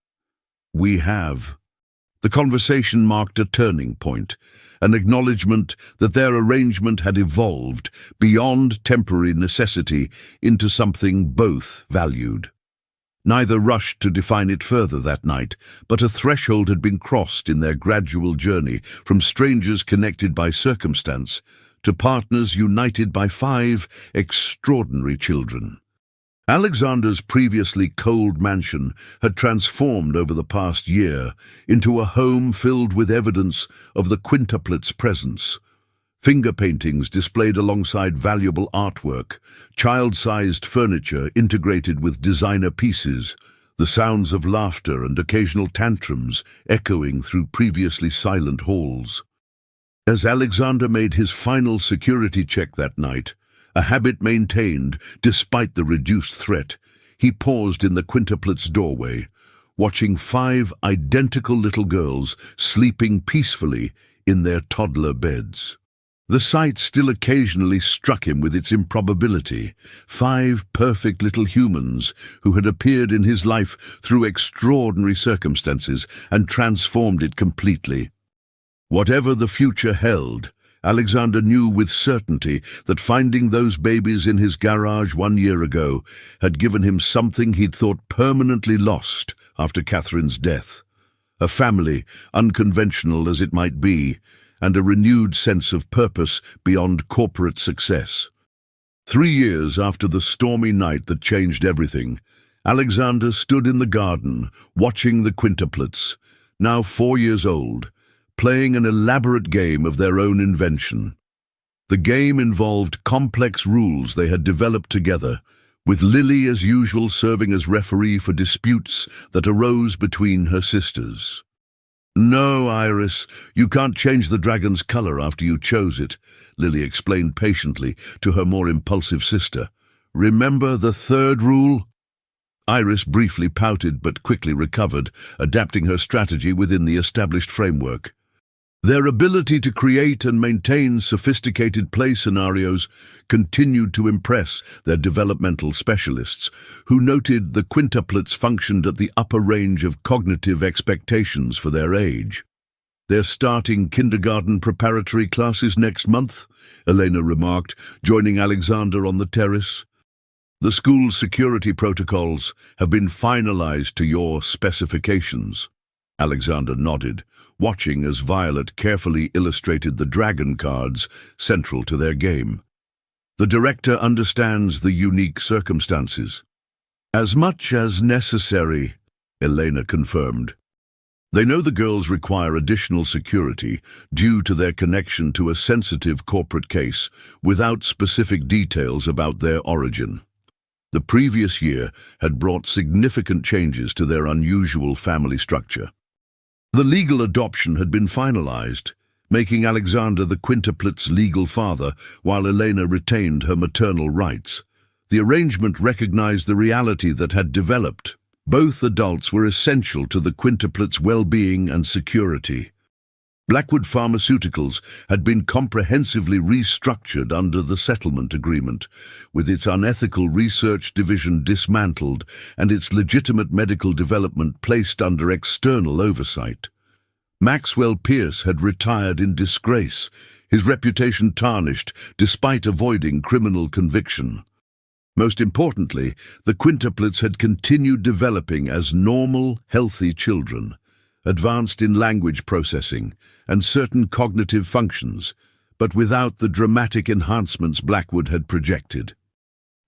"We have." The conversation marked a turning point, an acknowledgement that their arrangement had evolved beyond temporary necessity into something both valued. Neither rushed to define it further that night, but a threshold had been crossed in their gradual journey from strangers connected by circumstance to partners united by 5 extraordinary children. Alexander's previously cold mansion had transformed over the past year into a home filled with evidence of the quintuplets' presence. Finger paintings displayed alongside valuable artwork, child-sized furniture integrated with designer pieces, the sounds of laughter and occasional tantrums echoing through previously silent halls. As Alexander made his final security check that night, a habit maintained despite the reduced threat, he paused in the quintuplets' doorway, watching 5 identical little girls sleeping peacefully in their toddler beds. The sight still occasionally struck him with its improbability. 5 perfect little humans who had appeared in his life through extraordinary circumstances and transformed it completely. Whatever the future held, Alexander knew with certainty that finding those babies in his garage 1 year ago had given him something he'd thought permanently lost after Catherine's death. A family, unconventional as it might be, and a renewed sense of purpose beyond corporate success. 3 years after the stormy night that changed everything, Alexander stood in the garden, watching the quintuplets, now 4 years old, playing an elaborate game of their own invention. The game involved complex rules they had developed together, with Lily as usual serving as referee for disputes that arose between her sisters. "No, Iris, you can't change the dragon's color after you chose it," Lily explained patiently to her more impulsive sister. "Remember the third rule?" Iris briefly pouted but quickly recovered, adapting her strategy within the established framework. Their ability to create and maintain sophisticated play scenarios continued to impress their developmental specialists, who noted the quintuplets functioned at the upper range of cognitive expectations for their age. "They're starting kindergarten preparatory classes next month," Elena remarked, joining Alexander on the terrace. "The school's security protocols have been finalized to your specifications." Alexander nodded, watching as Violet carefully illustrated the dragon cards central to their game. "The director understands the unique circumstances." "As much as necessary," Elena confirmed. They know the girls require additional security due to their connection to a sensitive corporate case, without specific details about their origin. The previous year had brought significant changes to their unusual family structure. The legal adoption had been finalized, making Alexander the quintuplet's legal father, while Elena retained her maternal rights. The arrangement recognized the reality that had developed. Both adults were essential to the quintuplet's well-being and security. Blackwood Pharmaceuticals had been comprehensively restructured under the settlement agreement, with its unethical research division dismantled and its legitimate medical development placed under external oversight. Maxwell Pierce had retired in disgrace, his reputation tarnished despite avoiding criminal conviction. Most importantly, the quintuplets had continued developing as normal, healthy children, advanced in language processing and certain cognitive functions, but without the dramatic enhancements Blackwood had projected.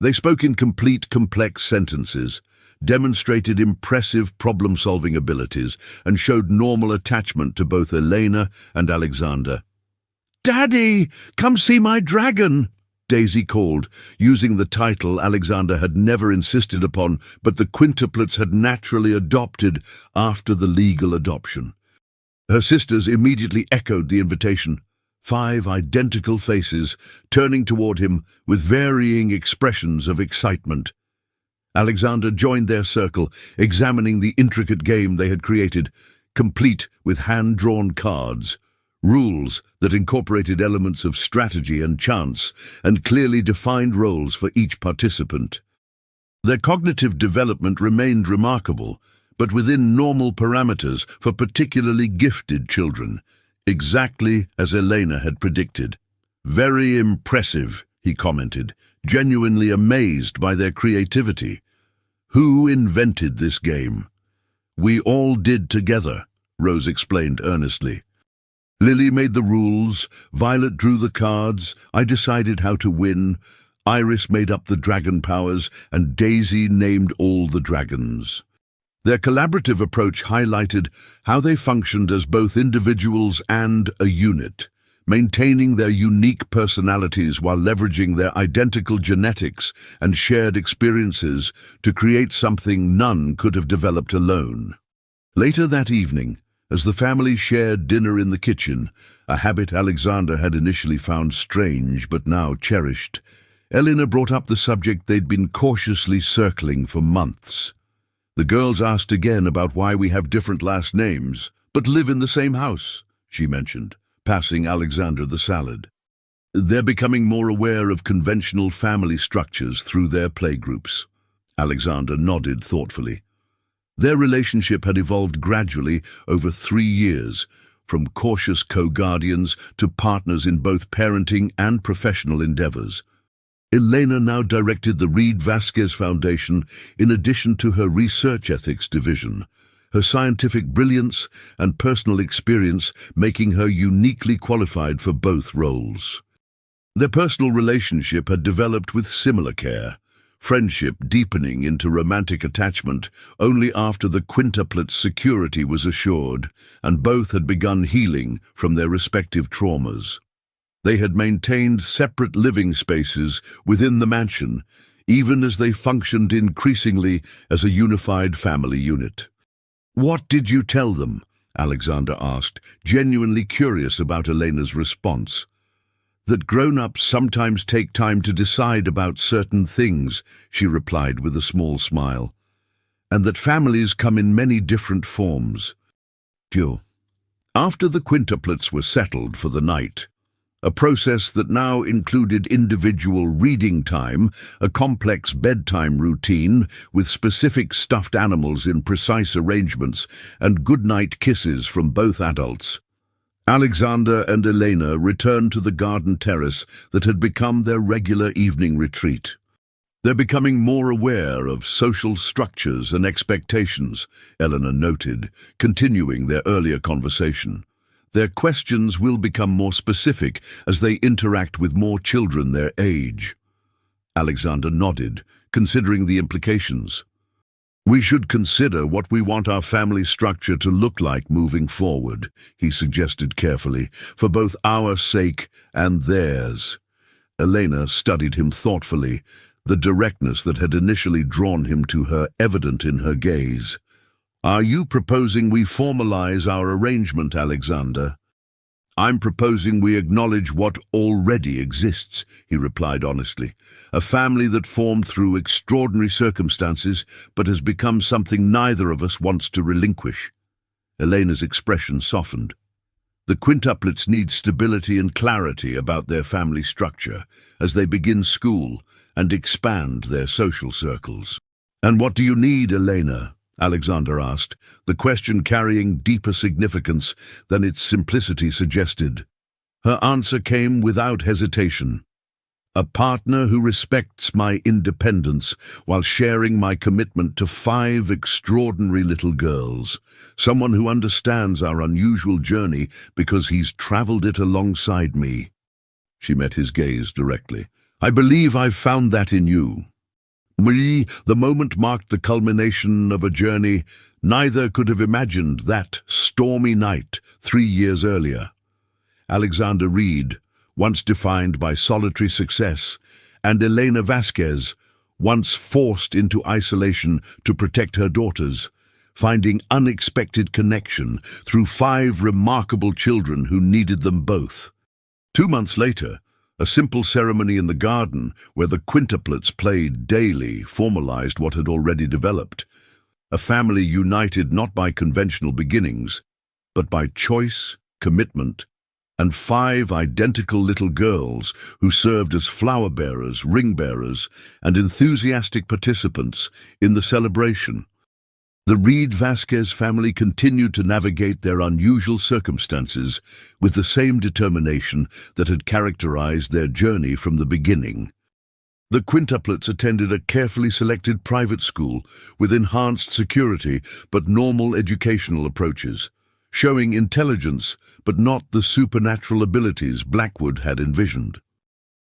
They spoke in complete, complex sentences, demonstrated impressive problem-solving abilities, and showed normal attachment to both Elena and Alexander. "Daddy, come see my dragon!" Daisy called, using the title Alexander had never insisted upon, but the quintuplets had naturally adopted after the legal adoption. Her sisters immediately echoed the invitation, 5 identical faces turning toward him with varying expressions of excitement. Alexander joined their circle, examining the intricate game they had created, complete with hand-drawn cards, rules that incorporated elements of strategy and chance, and clearly defined roles for each participant. Their cognitive development remained remarkable, but within normal parameters for particularly gifted children, exactly as Elena had predicted. "Very impressive," he commented, genuinely amazed by their creativity. "Who invented this game?" "We all did together," Rose explained earnestly. "Lily made the rules, Violet drew the cards, I decided how to win, Iris made up the dragon powers, and Daisy named all the dragons." Their collaborative approach highlighted how they functioned as both individuals and a unit, maintaining their unique personalities while leveraging their identical genetics and shared experiences to create something none could have developed alone. Later that evening, as the family shared dinner in the kitchen, a habit Alexander had initially found strange but now cherished, Elena brought up the subject they'd been cautiously circling for months. "The girls asked again about why we have different last names, but live in the same house," she mentioned, passing Alexander the salad. "They're becoming more aware of conventional family structures through their playgroups." Alexander nodded thoughtfully. Their relationship had evolved gradually over 3 years, from cautious co-guardians to partners in both parenting and professional endeavors. Elena now directed the Reed Vasquez Foundation in addition to her research ethics division, her scientific brilliance and personal experience making her uniquely qualified for both roles. Their personal relationship had developed with similar care, friendship deepening into romantic attachment only after the quintuplet's security was assured, and both had begun healing from their respective traumas. They had maintained separate living spaces within the mansion, even as they functioned increasingly as a unified family unit. "What did you tell them?" Alexander asked, genuinely curious about Elena's response. "That grown-ups sometimes take time to decide about certain things," she replied with a small smile, "and that families come in many different forms." After the quintuplets were settled for the night, a process that now included individual reading time, a complex bedtime routine with specific stuffed animals in precise arrangements, and goodnight kisses from both adults, Alexander and Elena returned to the garden terrace that had become their regular evening retreat. "They're becoming more aware of social structures and expectations," Elena noted, continuing their earlier conversation. "Their questions will become more specific as they interact with more children their age." Alexander nodded, considering the implications. "We should consider what we want our family structure to look like moving forward," he suggested carefully, "for both our sake and theirs." Elena studied him thoughtfully, the directness that had initially drawn him to her evident in her gaze. "Are you proposing we formalize our arrangement, Alexander?" "I'm proposing we acknowledge what already exists," he replied honestly. "A family that formed through extraordinary circumstances but has become something neither of us wants to relinquish." Elena's expression softened. The quintuplets need stability and clarity about their family structure as they begin school and expand their social circles. "And what do you need, Elena?" Alexander asked, the question carrying deeper significance than its simplicity suggested. Her answer came without hesitation. "A partner who respects my independence while sharing my commitment to 5 extraordinary little girls. Someone who understands our unusual journey because he's traveled it alongside me." She met his gaze directly. "I believe I've found that in you." The moment marked the culmination of a journey neither could have imagined that stormy night 3 years earlier. Alexander Reed, once defined by solitary success, and Elena Vasquez, once forced into isolation to protect her daughters, finding unexpected connection through 5 remarkable children who needed them both. 2 months later, a simple ceremony in the garden where the quintuplets played daily formalized what had already developed. A family united not by conventional beginnings, but by choice, commitment, and 5 identical little girls who served as flower bearers, ring bearers, and enthusiastic participants in the celebration. The Reed Vasquez family continued to navigate their unusual circumstances with the same determination that had characterized their journey from the beginning. The quintuplets attended a carefully selected private school with enhanced security but normal educational approaches, showing intelligence but not the supernatural abilities Blackwood had envisioned.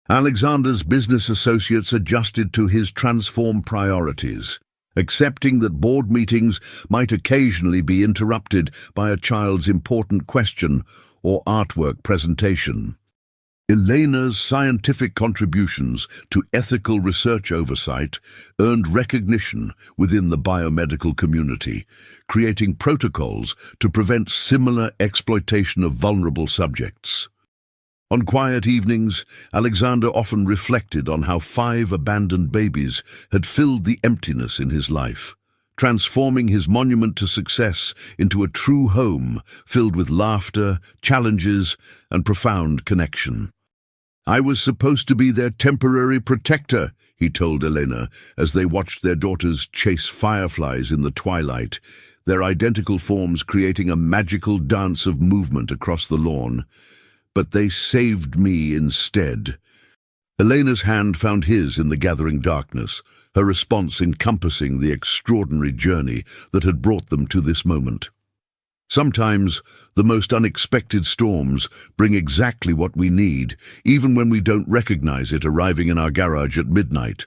Alexander's business associates adjusted to his transformed priorities, accepting that board meetings might occasionally be interrupted by a child's important question or artwork presentation. Elena's scientific contributions to ethical research oversight earned recognition within the biomedical community, creating protocols to prevent similar exploitation of vulnerable subjects. On quiet evenings, Alexander often reflected on how 5 abandoned babies had filled the emptiness in his life, transforming his monument to success into a true home filled with laughter, challenges, and profound connection. "I was supposed to be their temporary protector," he told Elena as they watched their daughters chase fireflies in the twilight. their identical forms creating a magical dance of movement across the lawn. But they saved me instead. Elena's hand found his in the gathering darkness, her response encompassing the extraordinary journey that had brought them to this moment. Sometimes, the most unexpected storms bring exactly what we need, even when we don't recognize it arriving in our garage at midnight.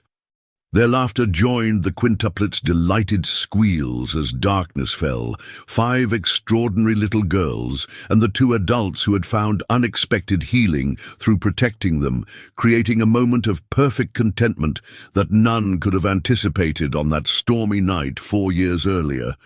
Their laughter joined the quintuplet's delighted squeals as darkness fell. 5 extraordinary little girls and the 2 adults who had found unexpected healing through protecting them, creating a moment of perfect contentment that none could have anticipated on that stormy night 4 years earlier.